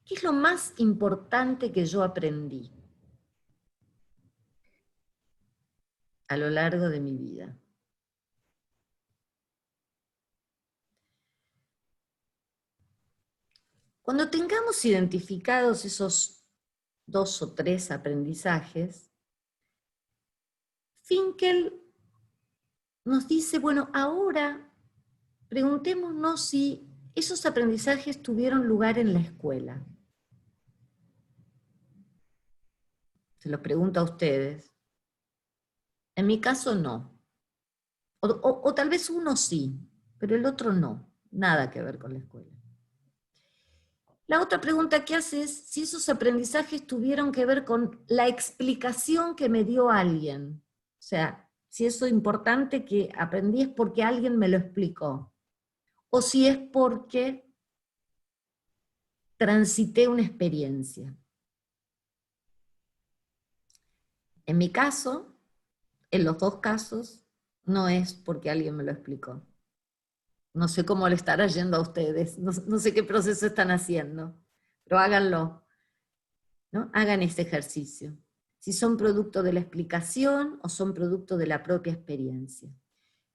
¿Qué es lo más importante que yo aprendí a lo largo de mi vida? Cuando tengamos identificados esos 2 o 3 aprendizajes, Finkel nos dice, bueno, ahora preguntémonos si esos aprendizajes tuvieron lugar en la escuela. Se los pregunto a ustedes. En mi caso no. O tal vez uno sí, pero el otro no. Nada que ver con la escuela. La otra pregunta que hace es si esos aprendizajes tuvieron que ver con la explicación que me dio alguien. O sea, si eso importante que aprendí es porque alguien me lo explicó. O si es porque transité una experiencia. En mi caso, en los 2 casos, no es porque alguien me lo explicó. No sé cómo le estará yendo a ustedes, no sé qué proceso están haciendo, pero háganlo, ¿no? Hagan este ejercicio. Si son producto de la explicación o son producto de la propia experiencia.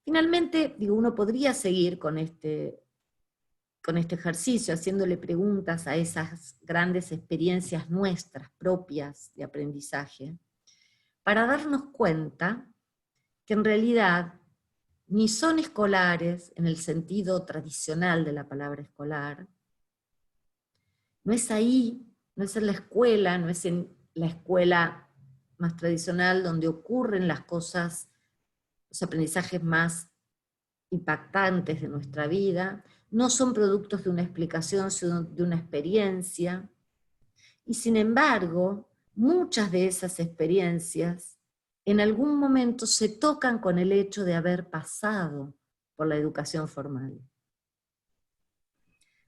Finalmente, digo, uno podría seguir con este ejercicio, haciéndole preguntas a esas grandes experiencias nuestras, propias de aprendizaje, para darnos cuenta que en realidad ni son escolares en el sentido tradicional de la palabra escolar, no es ahí, no es en la escuela, no es en la escuela más tradicional donde ocurren las cosas, los aprendizajes más impactantes de nuestra vida, no son productos de una explicación, sino de una experiencia, y sin embargo, muchas de esas experiencias en algún momento se tocan con el hecho de haber pasado por la educación formal.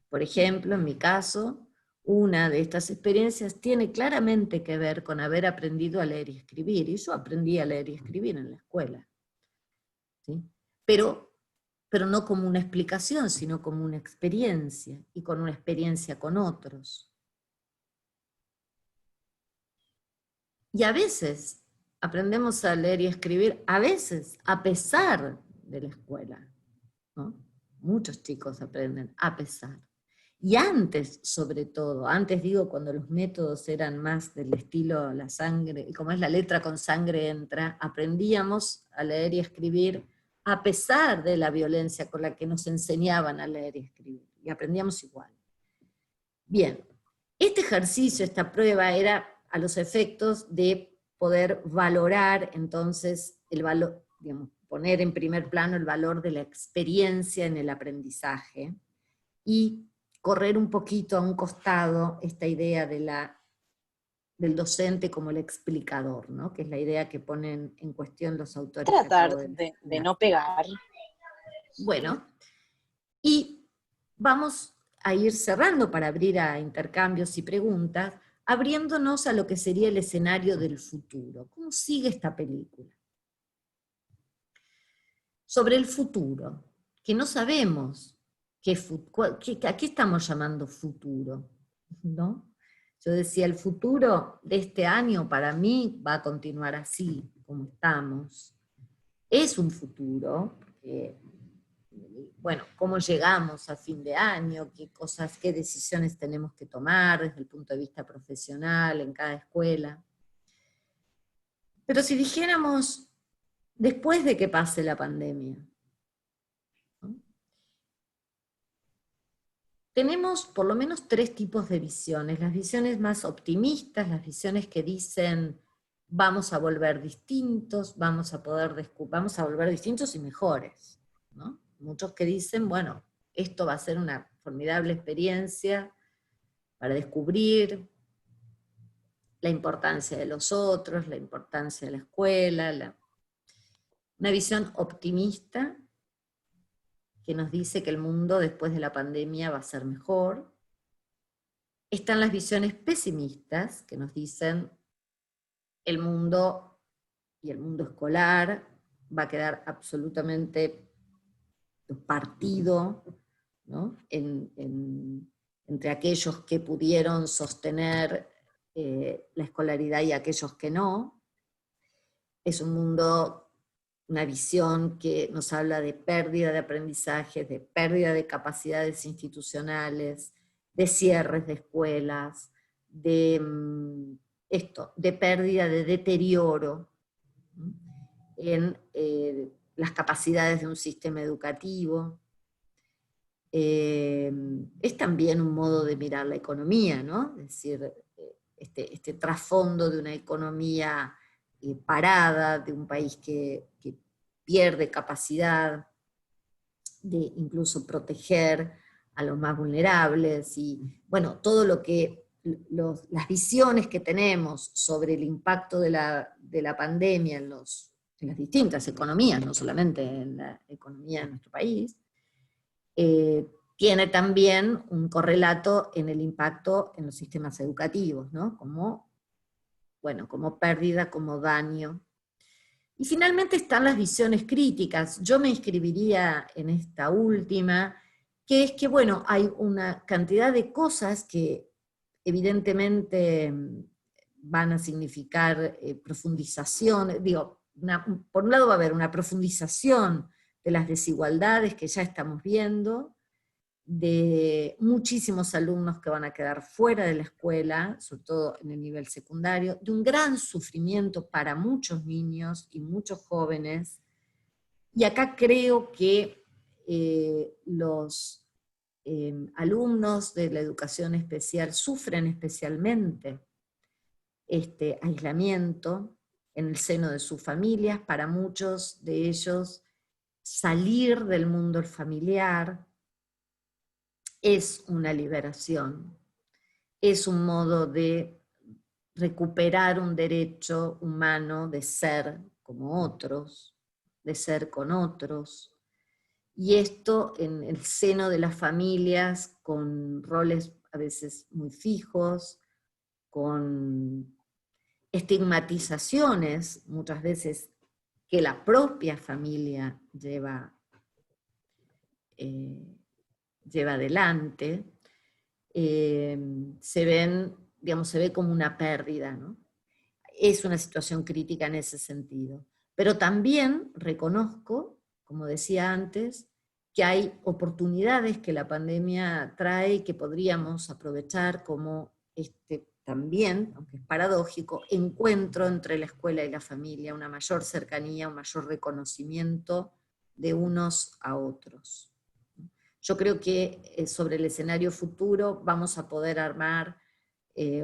Por ejemplo, en mi caso, una de estas experiencias tiene claramente que ver con haber aprendido a leer y escribir, y yo aprendí a leer y escribir en la escuela. ¿Sí? Pero no como una explicación, sino como una experiencia, y con una experiencia con otros. Y a veces aprendemos a leer y escribir, a veces a pesar de la escuela, ¿no? Muchos chicos aprenden a pesar. Y antes, sobre todo, antes digo cuando los métodos eran más del estilo la sangre, y como es la letra con sangre entra, aprendíamos a leer y escribir a pesar de la violencia con la que nos enseñaban a leer y escribir, y aprendíamos igual. Bien, este ejercicio, esta prueba era a los efectos de poder valorar entonces el valor, digamos, poner en primer plano el valor de la experiencia en el aprendizaje, y correr un poquito a un costado esta idea del docente como el explicador, ¿no? Que es la idea que ponen en cuestión los autores. Tratar de no pegar. Bueno, y vamos a ir cerrando para abrir a intercambios y preguntas, abriéndonos a lo que sería el escenario del futuro. ¿Cómo sigue esta película? Sobre el futuro, que no sabemos a qué estamos llamando futuro, ¿no? Yo decía, el futuro de este año para mí va a continuar así, como estamos. Es un futuro, bueno, cómo llegamos a fin de año, qué decisiones tenemos que tomar desde el punto de vista profesional en cada escuela. Pero si dijéramos, después de que pase la pandemia, ¿no? Tenemos por lo menos 3 tipos de visiones. Las visiones más optimistas, las visiones que dicen vamos a volver distintos, vamos a volver distintos y mejores, ¿no? Muchos que dicen, bueno, esto va a ser una formidable experiencia para descubrir la importancia de los otros, la importancia de la escuela, una visión optimista que nos dice que el mundo después de la pandemia va a ser mejor. Están las visiones pesimistas que nos dicen el mundo y el mundo escolar va a quedar absolutamente partido, ¿no? Entre aquellos que pudieron sostener la escolaridad y aquellos que no. Es un mundo, una visión que nos habla de pérdida de aprendizajes, de pérdida de capacidades institucionales, de cierres de escuelas, de pérdida, de deterioro en las capacidades de un sistema educativo. Es también un modo de mirar la economía, ¿no? Es decir, este trasfondo de una economía parada, de un país que pierde capacidad de incluso proteger a los más vulnerables, y bueno, todo lo que las visiones que tenemos sobre el impacto de la pandemia en las distintas economías, no solamente en la economía de nuestro país, tiene también un correlato en el impacto en los sistemas educativos, ¿no? Como pérdida, como daño. Y finalmente están las visiones críticas. Yo me inscribiría en esta última, que es que, bueno, hay una cantidad de cosas que evidentemente van a significar profundización, por un lado va a haber una profundización de las desigualdades que ya estamos viendo, de muchísimos alumnos que van a quedar fuera de la escuela, sobre todo en el nivel secundario, de un gran sufrimiento para muchos niños y muchos jóvenes, y acá creo que los alumnos de la educación especial sufren especialmente este aislamiento en el seno de sus familias. Para muchos de ellos salir del mundo familiar es una liberación, es un modo de recuperar un derecho humano de ser como otros, de ser con otros, y esto en el seno de las familias con roles a veces muy fijos, con estigmatizaciones muchas veces que la propia familia lleva adelante, se ve como una pérdida, ¿no? Es una situación crítica en ese sentido. Pero también reconozco, como decía antes, que hay oportunidades que la pandemia trae y que podríamos aprovechar como también, aunque es paradójico, encuentro entre la escuela y la familia, una mayor cercanía, un mayor reconocimiento de unos a otros. Yo creo que sobre el escenario futuro vamos a poder armar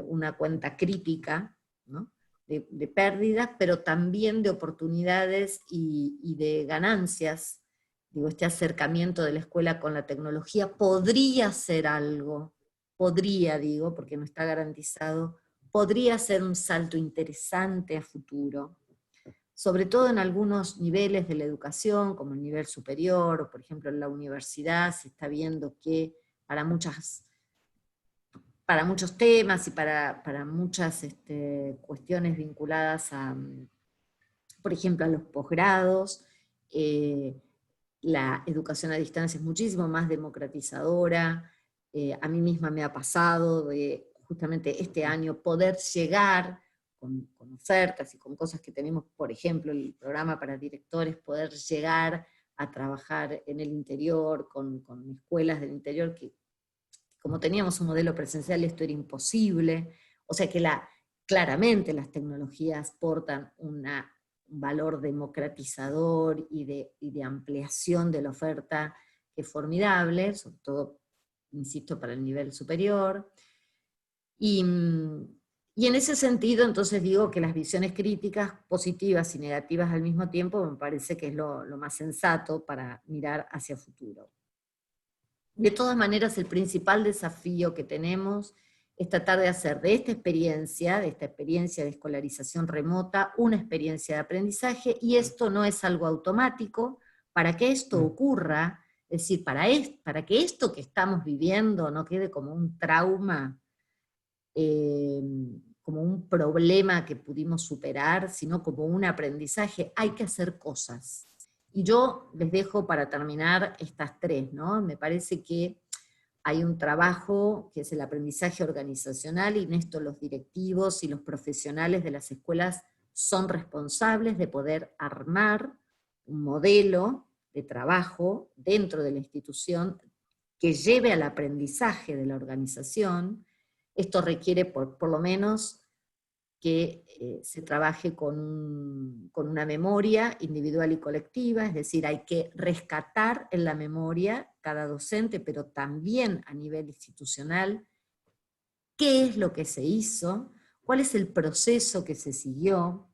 una cuenta crítica, ¿no? de pérdidas, pero también de oportunidades y de ganancias digo, este acercamiento de la escuela con la tecnología podría ser algo, podría, digo, porque no está garantizado, podría ser un salto interesante a futuro, sobre todo en algunos niveles de la educación, como el nivel superior, o por ejemplo en la universidad, se está viendo que para muchos temas y para muchas cuestiones vinculadas a, por ejemplo, a los posgrados, la educación a distancia es muchísimo más democratizadora. A mí misma me ha pasado de justamente este año poder llegar con ofertas y con cosas que tenemos, por ejemplo, el programa para directores, poder llegar a trabajar en el interior, con escuelas del interior, que como teníamos un modelo presencial esto era imposible. O sea que claramente las tecnologías portan un valor democratizador y de ampliación de la oferta que es formidable, sobre todo, insisto, para el nivel superior. Y en ese sentido, entonces digo que las visiones críticas, positivas y negativas al mismo tiempo, me parece que es lo más sensato para mirar hacia el futuro. De todas maneras, el principal desafío que tenemos es tratar de hacer de esta experiencia de escolarización remota, una experiencia de aprendizaje, y esto no es algo automático. Para que esto ocurra, es decir, para que esto que estamos viviendo no quede como un trauma, como un problema que pudimos superar, sino como un aprendizaje, hay que hacer cosas. Y yo les dejo para terminar estas tres, ¿no? Me parece que hay un trabajo que es el aprendizaje organizacional, y en esto los directivos y los profesionales de las escuelas son responsables de poder armar un modelo de trabajo dentro de la institución que lleve al aprendizaje de la organización. Esto requiere por lo menos que se trabaje con una memoria individual y colectiva, es decir, hay que rescatar en la memoria cada docente, pero también a nivel institucional, qué es lo que se hizo, cuál es el proceso que se siguió,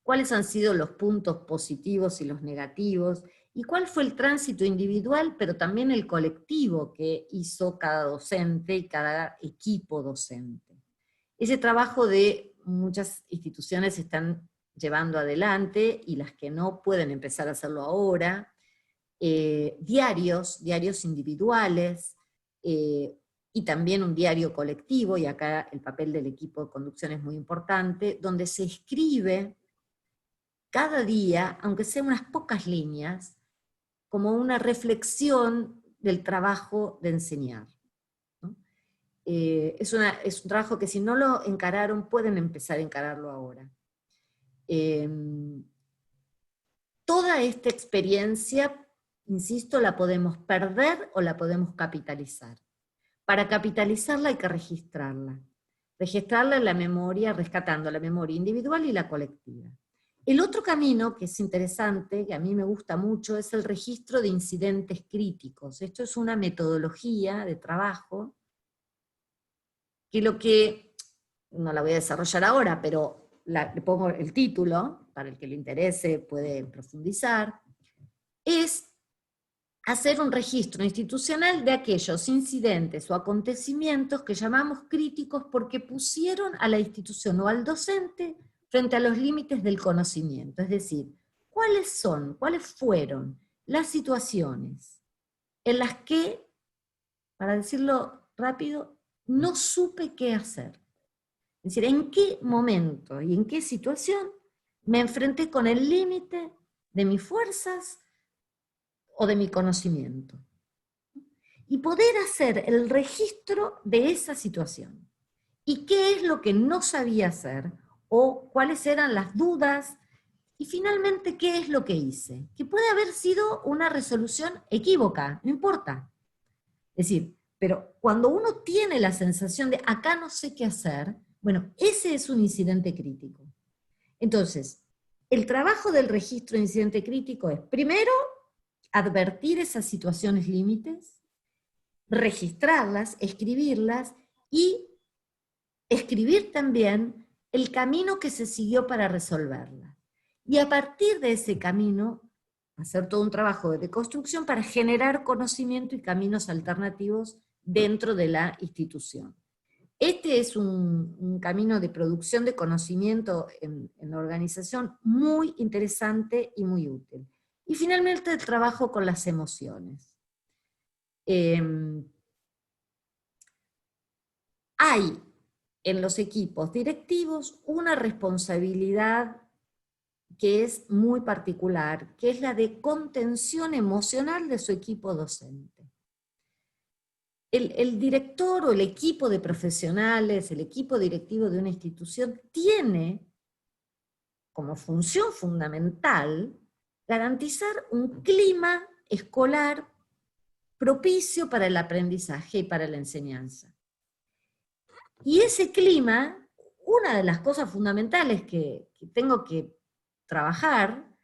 cuáles han sido los puntos positivos y los negativos, y cuál fue el tránsito individual, pero también el colectivo que hizo cada docente y cada equipo docente. Ese trabajo de muchas instituciones están llevando adelante, y las que no pueden empezar a hacerlo ahora, diarios individuales, y también un diario colectivo, y acá el papel del equipo de conducción es muy importante, donde se escribe cada día, aunque sea unas pocas líneas, como una reflexión del trabajo de enseñar. Es un trabajo que si no lo encararon, pueden empezar a encararlo ahora. Toda esta experiencia, insisto, la podemos perder o la podemos capitalizar. Para capitalizarla hay que registrarla. Registrarla en la memoria, rescatando la memoria individual y la colectiva. El otro camino, que es interesante, que a mí me gusta mucho, es el registro de incidentes críticos. Esto es una metodología de trabajo que no la voy a desarrollar ahora, pero le pongo el título, para el que le interese puede profundizar, es hacer un registro institucional de aquellos incidentes o acontecimientos que llamamos críticos porque pusieron a la institución o al docente frente a los límites del conocimiento. Es decir, cuáles fueron las situaciones en las que, para decirlo rápido, no supe qué hacer. Es decir, en qué momento y en qué situación me enfrenté con el límite de mis fuerzas o de mi conocimiento. Y poder hacer el registro de esa situación. Y qué es lo que no sabía hacer, o cuáles eran las dudas, y finalmente qué es lo que hice. Que puede haber sido una resolución equívoca, no importa. Es decir, pero cuando uno tiene la sensación de acá no sé qué hacer, bueno, ese es un incidente crítico. Entonces, el trabajo del registro de incidente crítico es, primero, advertir esas situaciones límites, registrarlas, escribirlas, y escribir también el camino que se siguió para resolverlas. Y a partir de ese camino, hacer todo un trabajo de deconstrucción para generar conocimiento y caminos alternativos dentro de la institución. Este es un camino de producción de conocimiento en la organización muy interesante y muy útil. Y finalmente el trabajo con las emociones. Hay en los equipos directivos una responsabilidad que es muy particular, que es la de contención emocional de su equipo docente. El director o el equipo de profesionales, el equipo directivo de una institución tiene como función fundamental garantizar un clima escolar propicio para el aprendizaje y para la enseñanza. Y ese clima, una de las cosas fundamentales que tengo que trabajar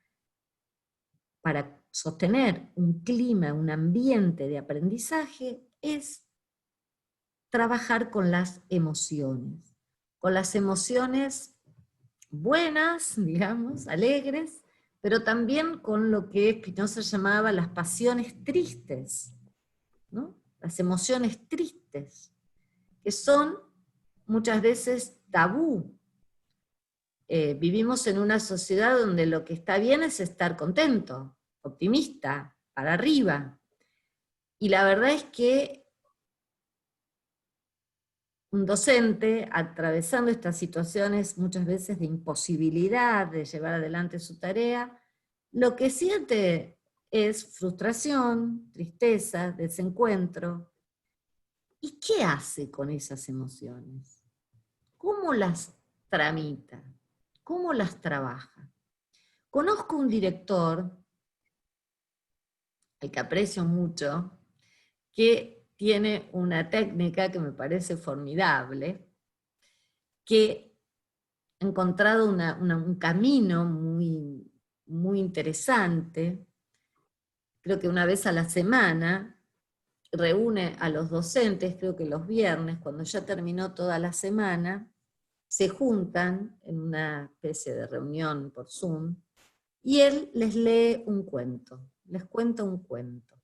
para sostener un clima, un ambiente de aprendizaje, es trabajar con las emociones buenas, digamos, alegres, pero también con lo que Spinoza llamaba las pasiones tristes, ¿no? Las emociones tristes, que son muchas veces tabú. Vivimos en una sociedad donde lo que está bien es estar contento, optimista, para arriba. Y la verdad es que un docente, atravesando estas situaciones muchas veces de imposibilidad de llevar adelante su tarea, lo que siente es frustración, tristeza, desencuentro. ¿Y qué hace con esas emociones? ¿Cómo las tramita? ¿Cómo las trabaja? Conozco un director, al que aprecio mucho, que tiene una técnica que me parece formidable, que ha encontrado un camino muy, muy interesante. Creo que una vez a la semana reúne a los docentes, creo que los viernes, cuando ya terminó toda la semana, se juntan en una especie de reunión por Zoom, y él les lee un cuento, les cuenta un cuento.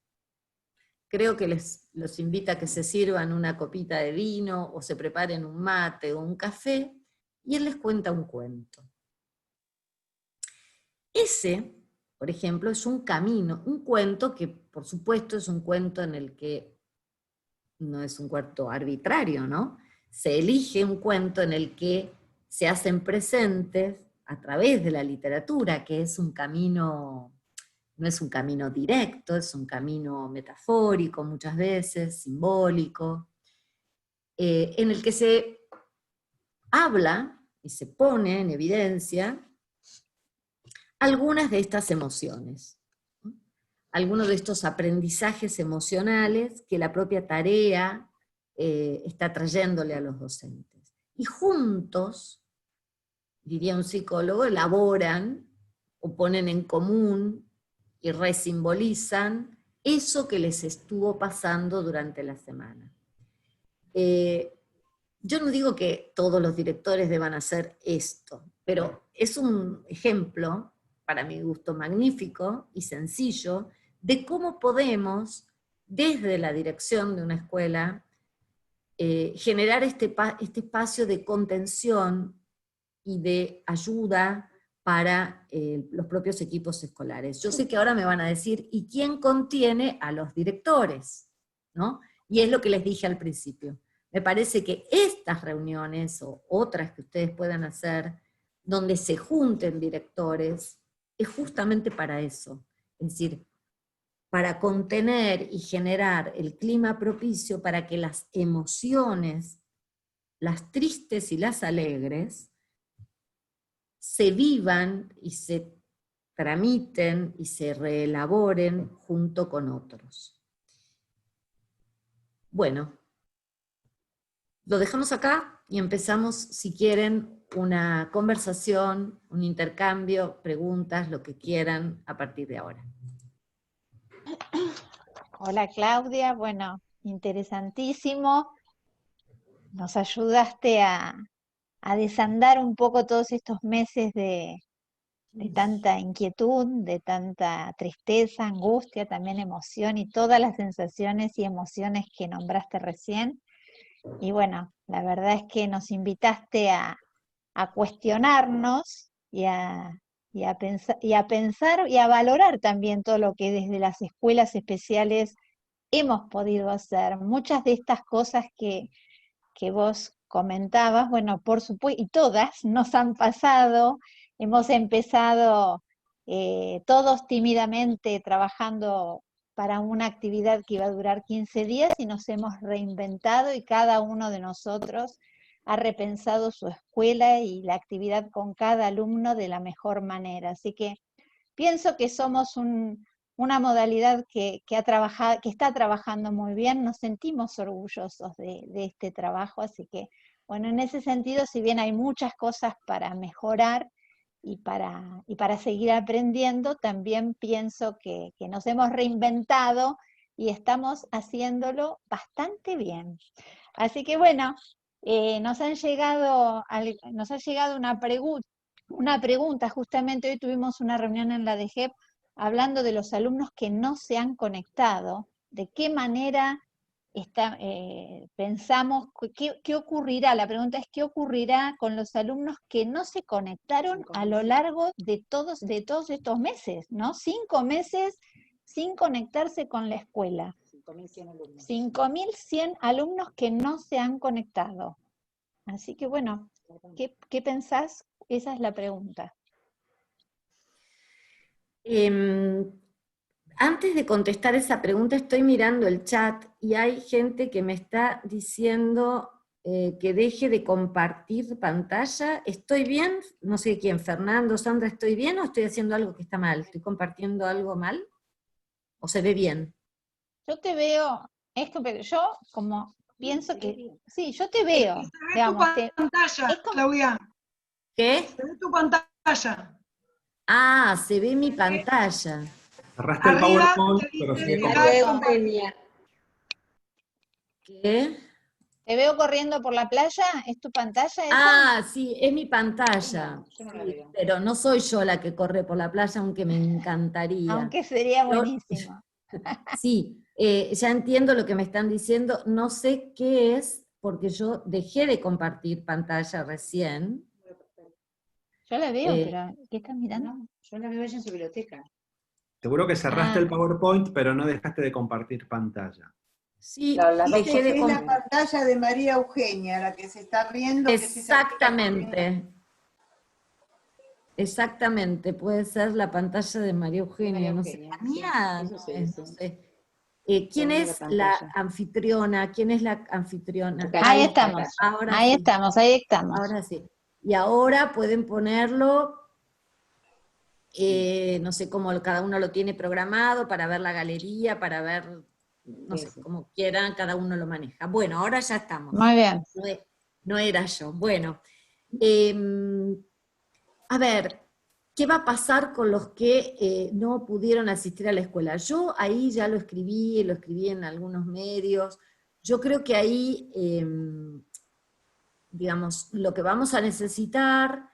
Creo que los invita a que se sirvan una copita de vino, o se preparen un mate o un café, y él les cuenta un cuento. Ese, por ejemplo, es un camino, un cuento que, por supuesto, es un cuento en el que no es un cuento arbitrario, ¿no? Se elige un cuento en el que se hacen presentes a través de la literatura, que es un camino, no es un camino directo, es un camino metafórico muchas veces, simbólico, en el que se habla y se pone en evidencia algunas de estas emociones, ¿no? Algunos de estos aprendizajes emocionales que la propia tarea está trayéndole a los docentes. Y juntos, diría un psicólogo, elaboran o ponen en común y resimbolizan eso que les estuvo pasando durante la semana. Yo no digo que todos los directores deban hacer esto, pero es un ejemplo, para mi gusto, magnífico y sencillo, de cómo podemos, desde la dirección de una escuela, generar este espacio de contención y de ayuda para los propios equipos escolares. Yo sé que ahora me van a decir, ¿y quién contiene a los directores? ¿No? Y es lo que les dije al principio. Me parece que estas reuniones, o otras que ustedes puedan hacer, donde se junten directores, es justamente para eso. Es decir, para contener y generar el clima propicio para que las emociones, las tristes y las alegres, se vivan y se tramiten y se reelaboren junto con otros. Bueno, lo dejamos acá y empezamos, si quieren, una conversación, un intercambio, preguntas, lo que quieran a partir de ahora. Hola Claudia, bueno, interesantísimo. Nos ayudaste a desandar un poco todos estos meses de de tanta inquietud, de tanta tristeza, angustia, también emoción y todas las sensaciones y emociones que nombraste recién. Y bueno, la verdad es que nos invitaste a cuestionarnos y a pensar y a valorar también todo lo que desde las escuelas especiales hemos podido hacer. Muchas de estas cosas que vos comentabas, bueno, por supuesto, y todas nos han pasado. Hemos empezado todos tímidamente trabajando para una actividad que iba a durar 15 días y nos hemos reinventado y cada uno de nosotros ha repensado su escuela y la actividad con cada alumno de la mejor manera. Así que pienso que somos una modalidad que está trabajando muy bien, nos sentimos orgullosos de este trabajo, así que, bueno, en ese sentido, si bien hay muchas cosas para mejorar y para seguir aprendiendo, también pienso que nos hemos reinventado y estamos haciéndolo bastante bien. Así que, bueno, nos ha llegado una pregunta, justamente hoy tuvimos una reunión en la DGEP hablando de los alumnos que no se han conectado, de qué manera pensamos, qué ocurrirá, la pregunta es qué ocurrirá con los alumnos que no se conectaron a lo largo de todos estos meses, ¿no? 5 meses sin conectarse con la escuela. 5.100 alumnos. 5.100 alumnos que no se han conectado. Así que bueno, ¿qué pensás? Esa es la pregunta. Antes de contestar esa pregunta, estoy mirando el chat y hay gente que me está diciendo que deje de compartir pantalla. ¿Estoy bien? No sé quién, Fernando, Sandra, ¿estoy bien o estoy haciendo algo que está mal? ¿Estoy compartiendo algo mal? ¿O se ve bien? Yo te veo, pero yo como pienso que, sí, yo te veo. Se ve Digamos, tu pantalla, Claudia. ¿Qué? Se ve tu pantalla. Ah, se ve mi pantalla. Cerraste el Arriba PowerPoint, te pero dice sigue dejar María compartiendo. Eugenia. ¿Qué? te veo corriendo por la playa, ¿es tu pantalla esa? Ah, sí, es mi pantalla. No, yo no la Sí, veo. pero no soy yo la que corre por la playa, aunque me encantaría. Aunque sería Yo- buenísimo. Sí, ya entiendo lo que me están diciendo. No sé qué es, porque yo dejé de compartir pantalla recién. Yo la veo, Eh, pero ¿qué estás mirando? No, yo la veo ella en su biblioteca. Seguro que cerraste Ah. el PowerPoint, pero no dejaste de compartir pantalla. Sí, Claro, las dos dejé de Es la compartir. pantalla de María Eugenia, la que se está viendo. Que es esa que está corriendo. Exactamente. Exactamente, puede ser la pantalla de María Eugenia, no sé, Eugenia, la sí, mía eso no sí, es, sí. no sé. ¿Quién Ponme la es la pantalla. anfitriona? ¿Quién es la anfitriona? Acá, Ahí acá. estamos, Ahora ahí sí, estamos, ahí estamos. ahora sí. Y ahora pueden ponerlo, no sé cómo cada uno lo tiene programado, para ver la galería, para ver, no sé, Eso. como quieran, cada uno lo maneja. Bueno, ahora ya estamos. Muy bien. No era yo. Bueno, a ver, ¿qué va a pasar con los que no pudieron asistir a la escuela? Yo ahí ya lo escribí en algunos medios. Yo creo que ahí, digamos, lo que vamos a necesitar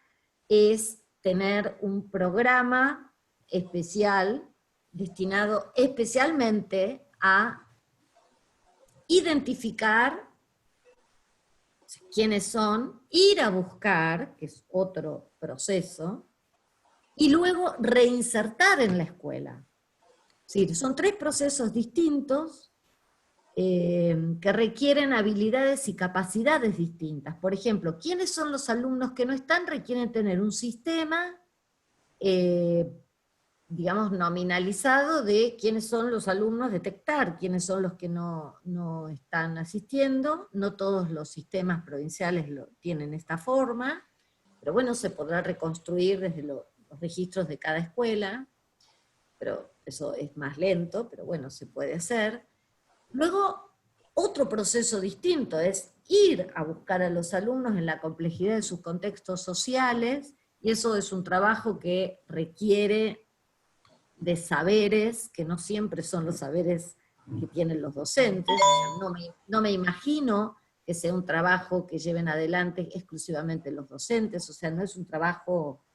es tener un programa especial destinado especialmente a identificar quiénes son, ir a buscar, que es otro proceso, y luego reinsertar en la escuela. Sí, son 3 procesos distintos que requieren habilidades y capacidades distintas. Por ejemplo, ¿quiénes son los alumnos que no están? Requieren tener un sistema, digamos, nominalizado de quiénes son los alumnos, detectar quiénes son los que no están asistiendo. No todos los sistemas provinciales tienen esta forma, pero bueno, se podrá reconstruir desde los registros de cada escuela, pero eso es más lento, pero bueno, se puede hacer. Luego, otro proceso distinto es ir a buscar a los alumnos en la complejidad de sus contextos sociales, y eso es un trabajo que requiere de saberes, que no siempre son los saberes que tienen los docentes. No me imagino que sea un trabajo que lleven adelante exclusivamente los docentes, o sea, no es un trabajo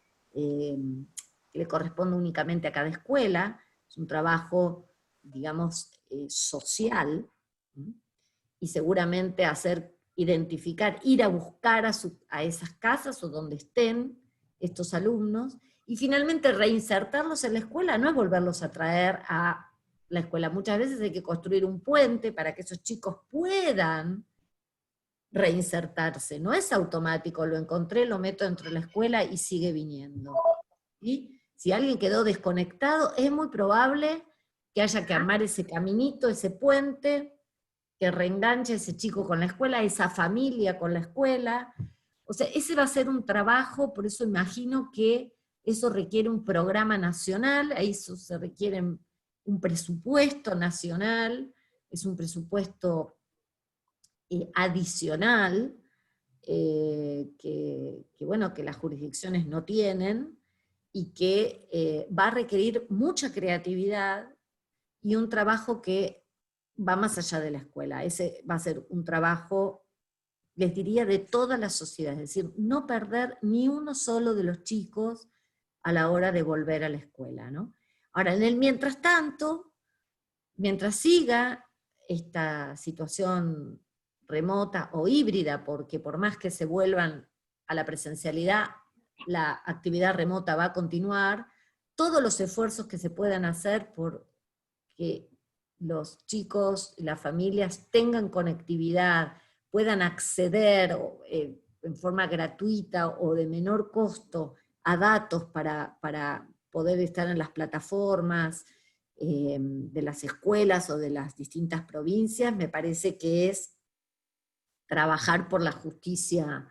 que le corresponde únicamente a cada escuela, es un trabajo, digamos, social, y seguramente identificar, ir a buscar a esas casas o donde estén estos alumnos, y finalmente reinsertarlos en la escuela, no es volverlos a traer a la escuela. Muchas veces hay que construir un puente para que esos chicos puedan reinsertarse, no es automático, lo encontré, lo meto dentro de la escuela y sigue viniendo. ¿Sí? Si alguien quedó desconectado, es muy probable que haya que armar ese caminito, ese puente, que reenganche a ese chico con la escuela, esa familia con la escuela. O sea, ese va a ser un trabajo, por eso imagino que eso requiere un programa nacional, a eso se requiere un presupuesto nacional, es un presupuesto adicional, bueno, que las jurisdicciones no tienen, y que va a requerir mucha creatividad y un trabajo que va más allá de la escuela. Ese va a ser un trabajo, les diría, de toda la sociedad, es decir, no perder ni uno solo de los chicos a la hora de volver a la escuela, ¿no? Ahora, en el mientras tanto, mientras siga esta situación remota o híbrida, porque por más que se vuelvan a la presencialidad, la actividad remota va a continuar, todos los esfuerzos que se puedan hacer por que los chicos y las familias tengan conectividad, puedan acceder en forma gratuita o de menor costo a datos para poder estar en las plataformas de las escuelas o de las distintas provincias, me parece que es trabajar por la justicia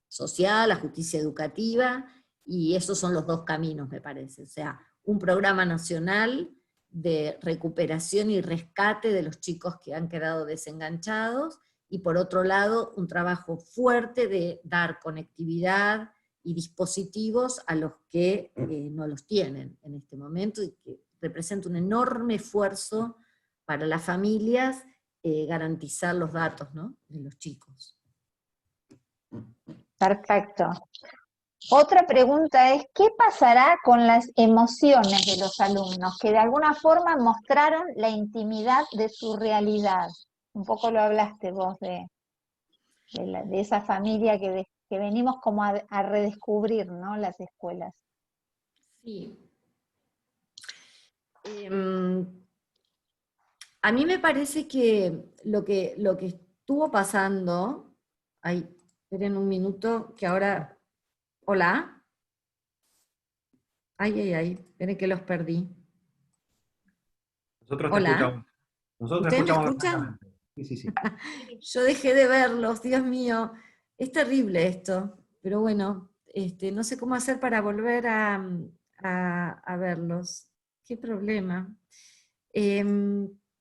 social, la justicia educativa, y esos son los dos caminos, me parece. O sea, un programa nacional de recuperación y rescate de los chicos que han quedado desenganchados, y por otro lado, un trabajo fuerte de dar conectividad y dispositivos a los que no los tienen en este momento, y que representa un enorme esfuerzo para las familias garantizar los datos, ¿no?, de los chicos. Perfecto. Otra pregunta es, ¿qué pasará con las emociones de los alumnos que de alguna forma mostraron la intimidad de su realidad? Un poco lo hablaste vos de esa familia que venimos como a redescubrir, ¿no?, las escuelas. Sí. A mí me parece que lo que estuvo pasando, esperen un minuto, que ahora, hola, esperen que los perdí. Nosotros te Hola. escuchamos. Nosotros te ¿Ustedes me escuchamos escuchan? Sí. Yo dejé de verlos, Dios mío, es terrible esto, pero bueno, no sé cómo hacer para volver a verlos. Qué problema.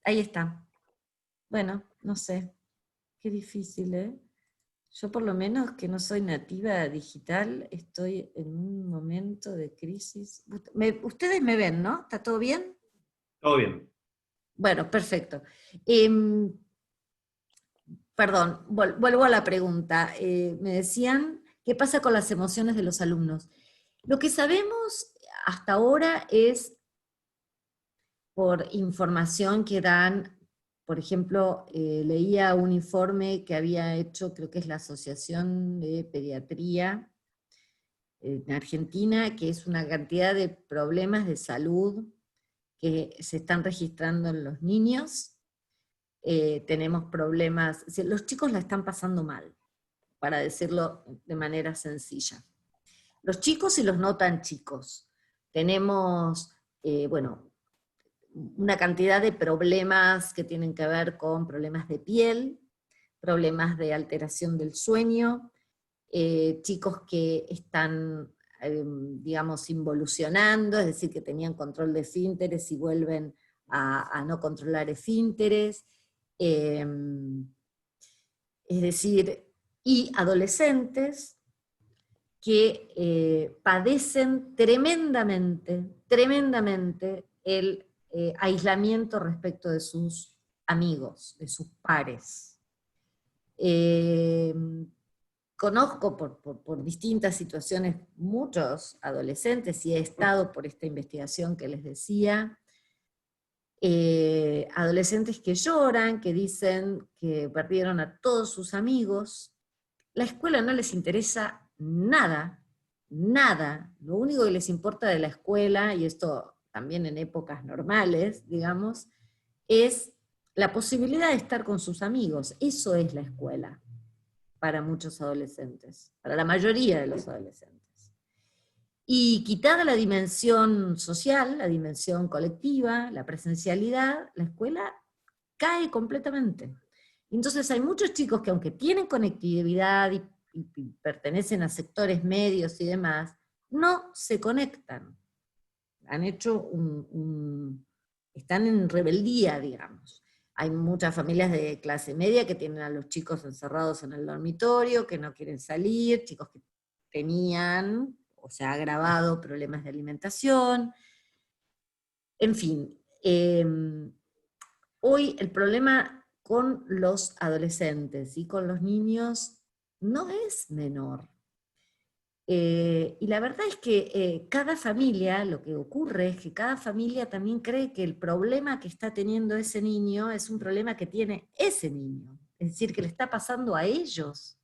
Ahí está. Bueno, no sé, qué difícil, ¿eh? Yo por lo menos, que no soy nativa digital, estoy en un momento de crisis. Ustedes me ven, ¿no? ¿Está todo bien? Todo bien. Bueno, perfecto. Perdón, vuelvo a la pregunta. Me decían, ¿qué pasa con las emociones de los alumnos? Lo que sabemos hasta ahora es, por información que dan, por ejemplo, leía un informe que había hecho, creo que es la Asociación de Pediatría en Argentina, que es una cantidad de problemas de salud que se están registrando en los niños. Tenemos problemas, los chicos la están pasando mal, para decirlo de manera sencilla. Los chicos y los no tan chicos. Tenemos, una cantidad de problemas que tienen que ver con problemas de piel, problemas de alteración del sueño, chicos que están, digamos, involucionando, es decir, que tenían control de esfínteres y vuelven a no controlar esfínteres, es decir, y adolescentes que padecen tremendamente el aislamiento respecto de sus amigos, de sus pares. conozco por distintas situaciones muchos adolescentes, y he estado por esta investigación que les decía, adolescentes que lloran, que dicen que perdieron a todos sus amigos, la escuela no les interesa nada, nada, lo único que les importa de la escuela, y esto también en épocas normales, digamos, es la posibilidad de estar con sus amigos. Eso es la escuela para muchos adolescentes, para la mayoría de los adolescentes. Y quitada la dimensión social, la dimensión colectiva, la presencialidad, la escuela cae completamente. Entonces hay muchos chicos que, aunque tienen conectividad y pertenecen a sectores medios y demás, no se conectan. Han hecho están en rebeldía, digamos. Hay muchas familias de clase media que tienen a los chicos encerrados en el dormitorio, que no quieren salir, chicos que tenían, o se ha agravado, problemas de alimentación. En fin, hoy el problema con los adolescentes y con los niños no es menor. Y la verdad es que cada familia, lo que ocurre es que cada familia también cree que el problema que está teniendo ese niño es un problema que tiene ese niño, es decir, que le está pasando a ellos.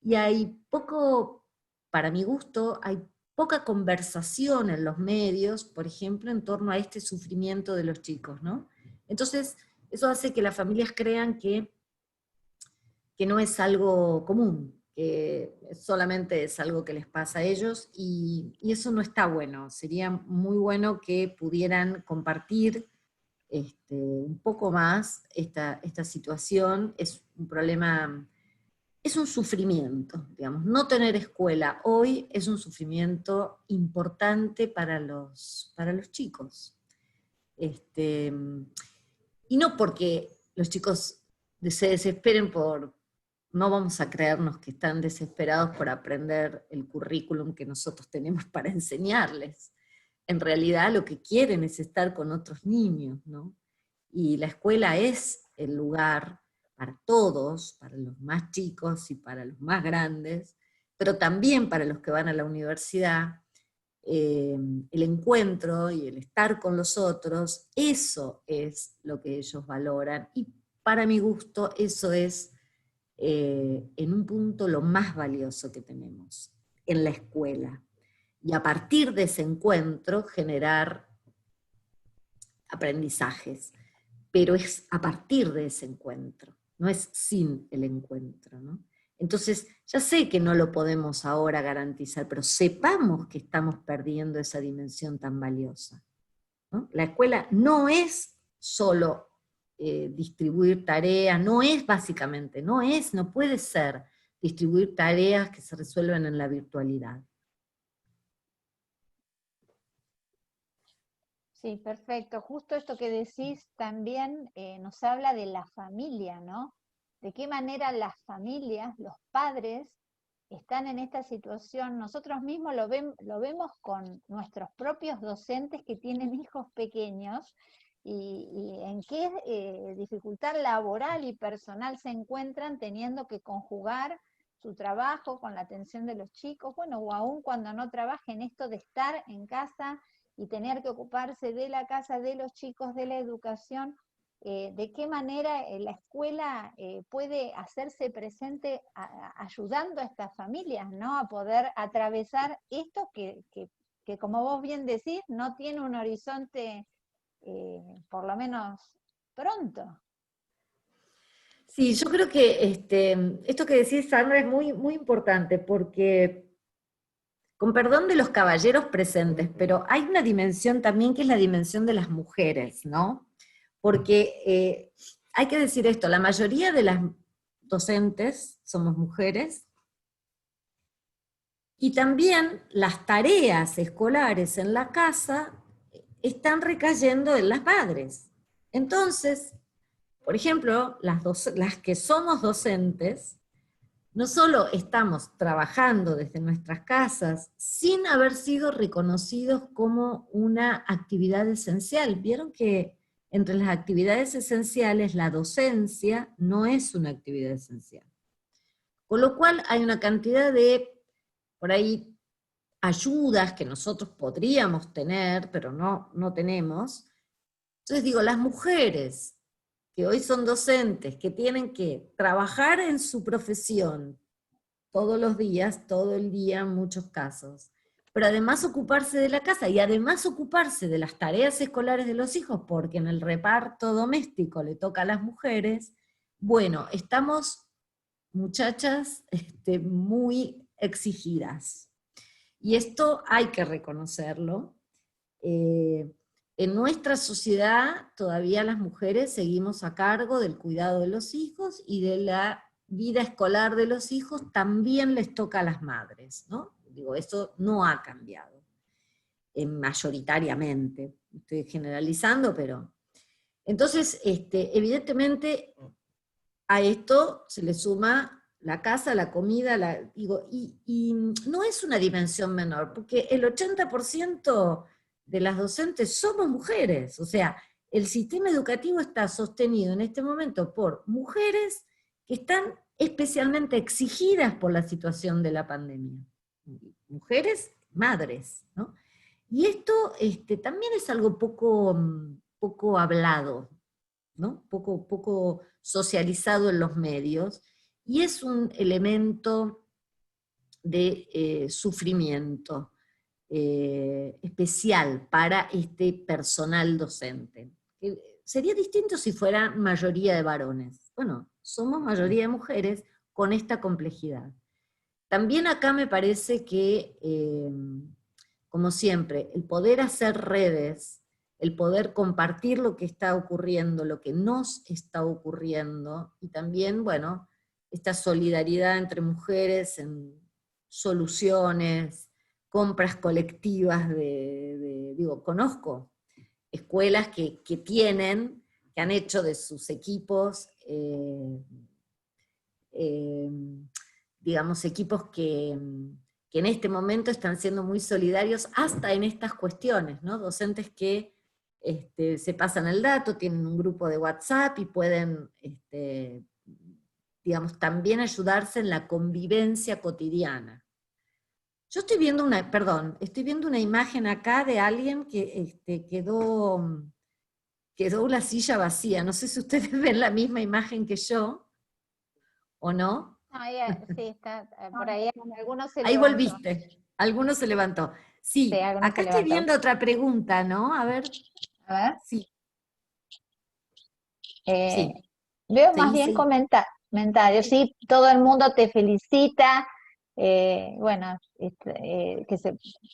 Y hay poco, para mi gusto, hay poca conversación en los medios, por ejemplo, en torno a este sufrimiento de los chicos, ¿no? Entonces, eso hace que las familias crean que no es algo común, que solamente es algo que les pasa a ellos, y eso no está bueno. Sería muy bueno que pudieran compartir un poco más esta situación. Es un problema, es un sufrimiento, digamos. No tener escuela hoy es un sufrimiento importante para los chicos. Y no porque los chicos se desesperen no vamos a creernos que están desesperados por aprender el currículum que nosotros tenemos para enseñarles. En realidad lo que quieren es estar con otros niños, ¿no? Y la escuela es el lugar para todos, para los más chicos y para los más grandes, pero también para los que van a la universidad. El encuentro y el estar con los otros, eso es lo que ellos valoran, y para mi gusto eso es en un punto lo más valioso que tenemos en la escuela. Y a partir de ese encuentro generar aprendizajes, pero es a partir de ese encuentro, no es sin el encuentro, ¿no? Entonces, ya sé que no lo podemos ahora garantizar, pero sepamos que estamos perdiendo esa dimensión tan valiosa, ¿no? La escuela no es solo distribuir tareas, no puede ser distribuir tareas que se resuelven en la virtualidad. Sí, perfecto. Justo esto que decís también nos habla de la familia, ¿no? De qué manera las familias, los padres, están en esta situación. Nosotros mismos lo vemos con nuestros propios docentes que tienen hijos pequeños, y en qué dificultad laboral y personal se encuentran teniendo que conjugar su trabajo con la atención de los chicos, bueno, o aún cuando no trabajen, esto de estar en casa y tener que ocuparse de la casa, de los chicos, de la educación. De qué manera la escuela puede hacerse presente ayudando a estas familias, ¿no? A poder atravesar esto que como vos bien decís, no tiene un horizonte por lo menos pronto. Sí, yo creo que esto que decís, Sandra, es muy, muy importante, porque, con perdón de los caballeros presentes, pero hay una dimensión también que es la dimensión de las mujeres, ¿no? Porque hay que decir esto, la mayoría de las docentes somos mujeres, y también las tareas escolares en la casa están recayendo en las madres. Entonces, por ejemplo, las que somos docentes, no solo estamos trabajando desde nuestras casas sin haber sido reconocidos como una actividad esencial. Vieron que entre las actividades esenciales la docencia no es una actividad esencial. Con lo cual hay una cantidad de, por ahí, ayudas que nosotros podríamos tener, pero no tenemos. Entonces digo, las mujeres que hoy son docentes, que tienen que trabajar en su profesión todos los días, todo el día en muchos casos, pero además ocuparse de la casa y además ocuparse de las tareas escolares de los hijos, porque en el reparto doméstico le toca a las mujeres, bueno, estamos, muchachas, muy exigidas. Y esto hay que reconocerlo. En nuestra sociedad todavía las mujeres seguimos a cargo del cuidado de los hijos y de la vida escolar de los hijos también les toca a las madres, ¿no? Digo, eso no ha cambiado, mayoritariamente. Estoy generalizando, pero... Entonces, evidentemente, a esto se le suma la casa, la comida, y no es una dimensión menor, porque el 80% de las docentes somos mujeres, o sea, el sistema educativo está sostenido en este momento por mujeres que están especialmente exigidas por la situación de la pandemia. Mujeres, madres, ¿no? Y esto también es algo poco hablado, ¿no? Poco socializado en los medios, y es un elemento de sufrimiento especial para este personal docente. Sería distinto si fuera mayoría de varones. Bueno, somos mayoría de mujeres con esta complejidad. También acá me parece que, como siempre, el poder hacer redes, el poder compartir lo que está ocurriendo, lo que nos está ocurriendo, y también, bueno, esta solidaridad entre mujeres en soluciones, compras colectivas digo, conozco escuelas que han hecho de sus equipos, digamos, equipos que en este momento están siendo muy solidarios hasta en estas cuestiones, ¿no? Docentes que se pasan el dato, tienen un grupo de WhatsApp y pueden, digamos, también ayudarse en la convivencia cotidiana. Yo estoy viendo una imagen acá de alguien que quedó la silla vacía. No sé si ustedes ven la misma imagen que yo, ¿o no? Sí, está por ahí, algunos se ahí levantó. Volviste, algunos se levantó. Sí, acá estoy viendo otra pregunta, ¿no? A ver. Sí. Sí. Veo más bien comentarios. Sí, todo el mundo te felicita. Bueno,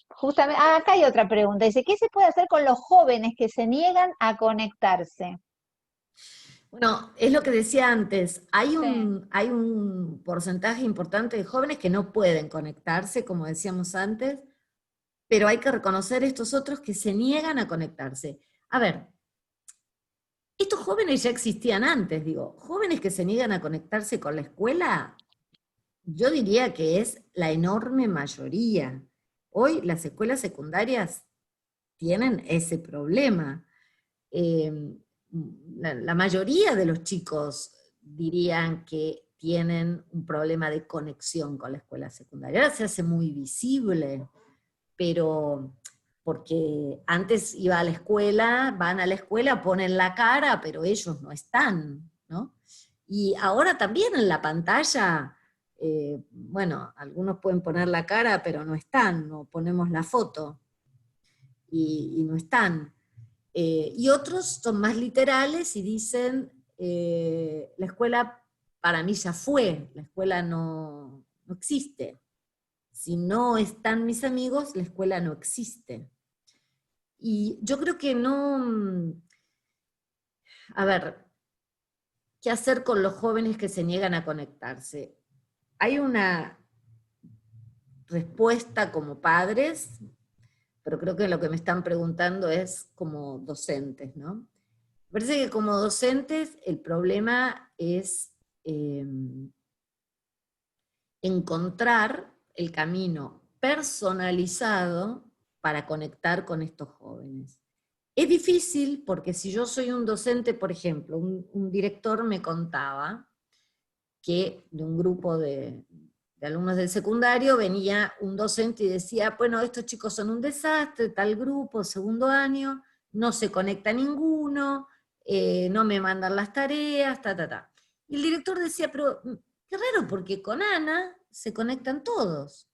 justamente, acá hay otra pregunta. Dice, ¿qué se puede hacer con los jóvenes que se niegan a conectarse? Bueno, es lo que decía antes, hay un porcentaje importante de jóvenes que no pueden conectarse, como decíamos antes, pero hay que reconocer estos otros que se niegan a conectarse. A ver, estos jóvenes ya existían antes, digo, jóvenes que se niegan a conectarse con la escuela, yo diría que es la enorme mayoría. Hoy las escuelas secundarias tienen ese problema. La mayoría de los chicos dirían que tienen un problema de conexión con la escuela secundaria. Ahora se hace muy visible, pero porque antes van a la escuela, ponen la cara, pero ellos no están, ¿no? Y ahora también en la pantalla, bueno, algunos pueden poner la cara, pero no están, no ponemos la foto, y no están. Y otros son más literales y dicen, la escuela para mí ya fue, la escuela no existe. Si no están mis amigos, la escuela no existe. Y yo creo que no... A ver, ¿qué hacer con los jóvenes que se niegan a conectarse? Hay una respuesta como padres, pero creo que lo que me están preguntando es como docentes, ¿no? Me parece que como docentes el problema es encontrar el camino personalizado para conectar con estos jóvenes. Es difícil porque si yo soy un docente, por ejemplo, un director me contaba que de un grupo de alumnos del secundario venía un docente y decía, bueno, estos chicos son un desastre, tal grupo, segundo año, no se conecta ninguno, no me mandan las tareas, ta. Y el director decía, pero qué raro, porque con Ana se conectan todos.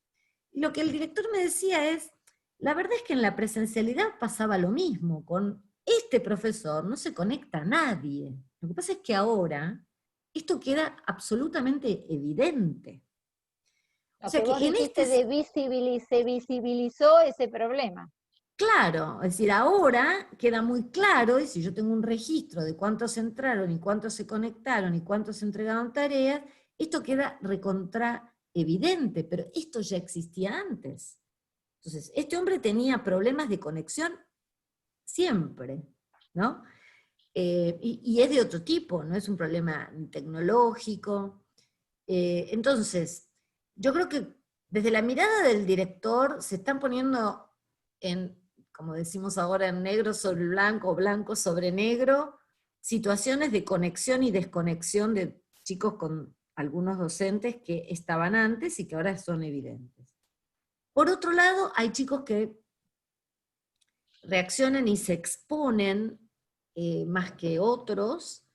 Y lo que el director me decía es, la verdad es que en la presencialidad pasaba lo mismo, con este profesor no se conecta a nadie. Lo que pasa es que ahora esto queda absolutamente evidente. O sea que vos dijiste se visibilizó ese problema. Claro, es decir, ahora queda muy claro, y si yo tengo un registro de cuántos entraron y cuántos se conectaron y cuántos entregaron tareas, esto queda recontra evidente, pero esto ya existía antes. Entonces, este hombre tenía problemas de conexión siempre, ¿no? Y es de otro tipo, no es un problema tecnológico. Entonces, yo creo que desde la mirada del director se están poniendo en, como decimos ahora, en negro sobre blanco, o blanco sobre negro, situaciones de conexión y desconexión de chicos con algunos docentes que estaban antes y que ahora son evidentes. Por otro lado, hay chicos que reaccionan y se exponen más que otros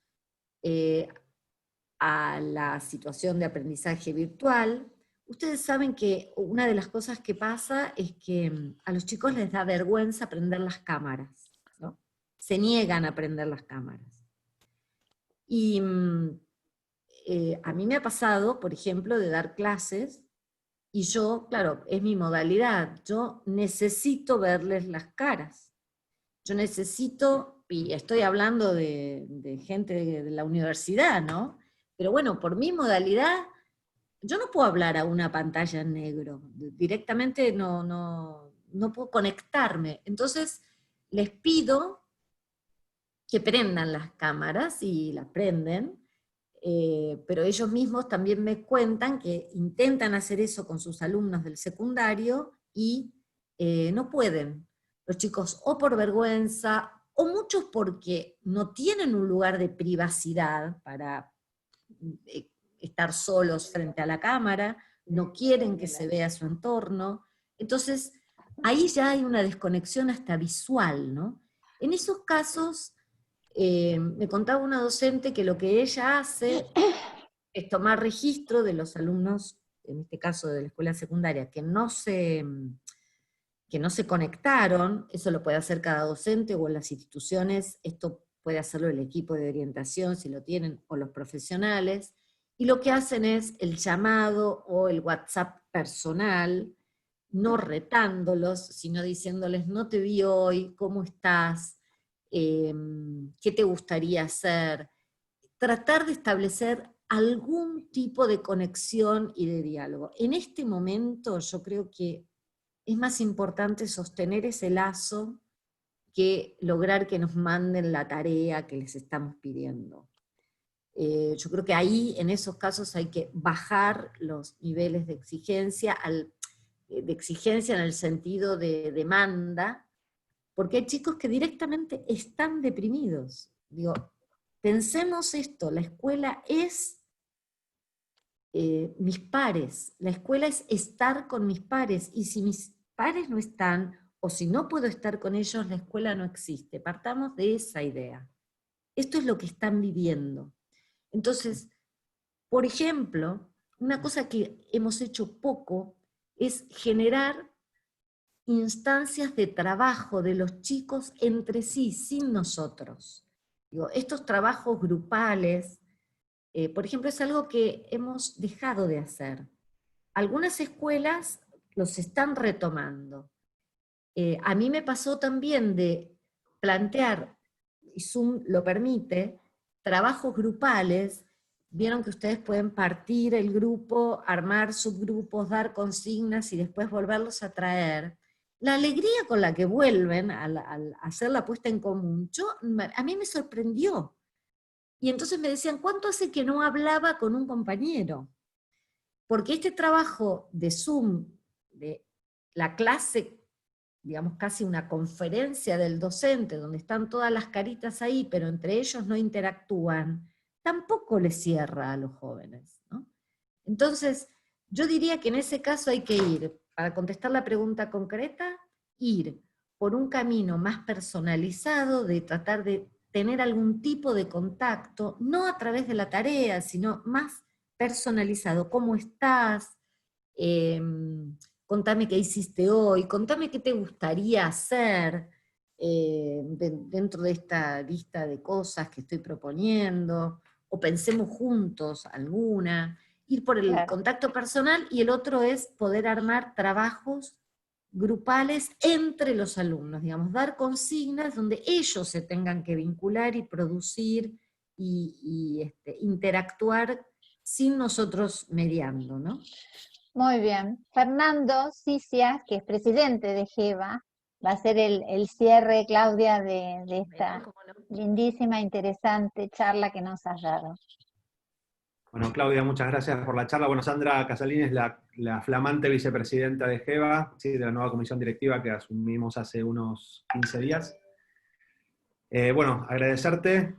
a la situación de aprendizaje virtual. Ustedes saben que una de las cosas que pasa es que a los chicos les da vergüenza prender las cámaras, ¿no? Se niegan a prender las cámaras. Y a mí me ha pasado, por ejemplo, de dar clases, y yo, claro, es mi modalidad, yo necesito verles las caras. Yo necesito, y estoy hablando de gente de la universidad, ¿no? Pero bueno, por mi modalidad, yo no puedo hablar a una pantalla en negro, directamente no puedo conectarme. Entonces, les pido que prendan las cámaras, y las prenden, pero ellos mismos también me cuentan que intentan hacer eso con sus alumnos del secundario, y no pueden. Los chicos o por vergüenza, o muchos porque no tienen un lugar de privacidad para estar solos frente a la cámara, no quieren que se vea su entorno. Entonces, ahí ya hay una desconexión hasta visual, ¿no? En esos casos, me contaba una docente que lo que ella hace es tomar registro de los alumnos, en este caso de la escuela secundaria, que no se conectaron. Eso lo puede hacer cada docente o en las instituciones, esto puede hacerlo el equipo de orientación si lo tienen, o los profesionales, y lo que hacen es el llamado o el WhatsApp personal, no retándolos, sino diciéndoles, no te vi hoy, ¿cómo estás? ¿Qué te gustaría hacer? Tratar de establecer algún tipo de conexión y de diálogo. En este momento yo creo que es más importante sostener ese lazo que lograr que nos manden la tarea que les estamos pidiendo. Yo creo que ahí, en esos casos, hay que bajar los niveles de exigencia en el sentido de demanda, porque hay chicos que directamente están deprimidos. Digo, pensemos esto, la escuela es mis pares, la escuela es estar con mis pares, y si mis pares no están, o si no puedo estar con ellos, la escuela no existe. Partamos de esa idea. Esto es lo que están viviendo. Entonces, por ejemplo, una cosa que hemos hecho poco es generar instancias de trabajo de los chicos entre sí, sin nosotros. Digo, estos trabajos grupales, por ejemplo, es algo que hemos dejado de hacer. Algunas escuelas los están retomando. A mí me pasó también de plantear, y Zoom lo permite, trabajos grupales. Vieron que ustedes pueden partir el grupo, armar subgrupos, dar consignas y después volverlos a traer. La alegría con la que vuelven al hacer la puesta en común, a mí me sorprendió. Y entonces me decían, ¿cuánto hace que no hablaba con un compañero? Porque este trabajo de Zoom, de la clase, digamos casi una conferencia del docente, donde están todas las caritas ahí, pero entre ellos no interactúan, tampoco le cierra a los jóvenes, ¿no? Entonces, yo diría que en ese caso hay que ir, para contestar la pregunta concreta, ir por un camino más personalizado, de tratar de tener algún tipo de contacto, no a través de la tarea, sino más personalizado. ¿Cómo estás? Contame qué hiciste hoy, contame qué te gustaría hacer dentro de esta lista de cosas que estoy proponiendo, o pensemos juntos alguna, ir por el contacto personal, y el otro es poder armar trabajos grupales entre los alumnos, digamos, dar consignas donde ellos se tengan que vincular y producir y interactuar sin nosotros mediando, ¿no? Muy bien. Fernando Cicias, que es presidente de GEVA, va a ser el cierre, Claudia, de esta lindísima, interesante charla que nos has dado. Bueno, Claudia, muchas gracias por la charla. Bueno, Sandra Casalini es la flamante vicepresidenta de GEVA, ¿sí? De la nueva comisión directiva que asumimos hace unos 15 días. Bueno, agradecerle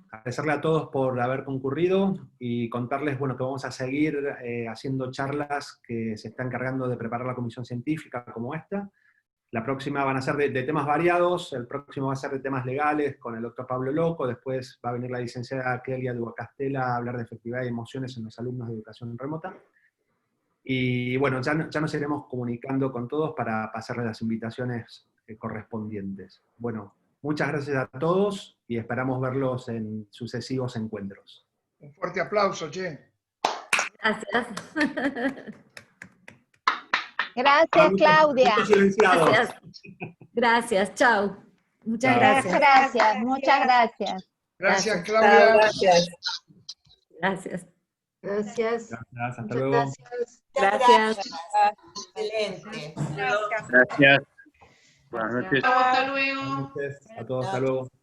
a todos por haber concurrido y contarles, bueno, que vamos a seguir haciendo charlas que se está encargando de preparar la comisión científica como esta. La próxima van a ser de temas variados, el próximo va a ser de temas legales con el doctor Pablo Loco, después va a venir la licenciada Kelia Duacastela a hablar de efectividad y emociones en los alumnos de educación remota. Y bueno, ya nos iremos comunicando con todos para pasarles las invitaciones correspondientes. Bueno, muchas gracias a todos y esperamos verlos en sucesivos encuentros. Un fuerte aplauso, che. Gracias. Gracias, Claudia. Gracias. Gracias, chao. Muchas gracias. Gracias, muchas gracias. Gracias, Claudia. Gracias. Gracias. Gracias. Gracias, hasta luego. Gracias. Excelente. Gracias. Buenas noches. Hasta luego. Buenas noches a todos, hasta luego.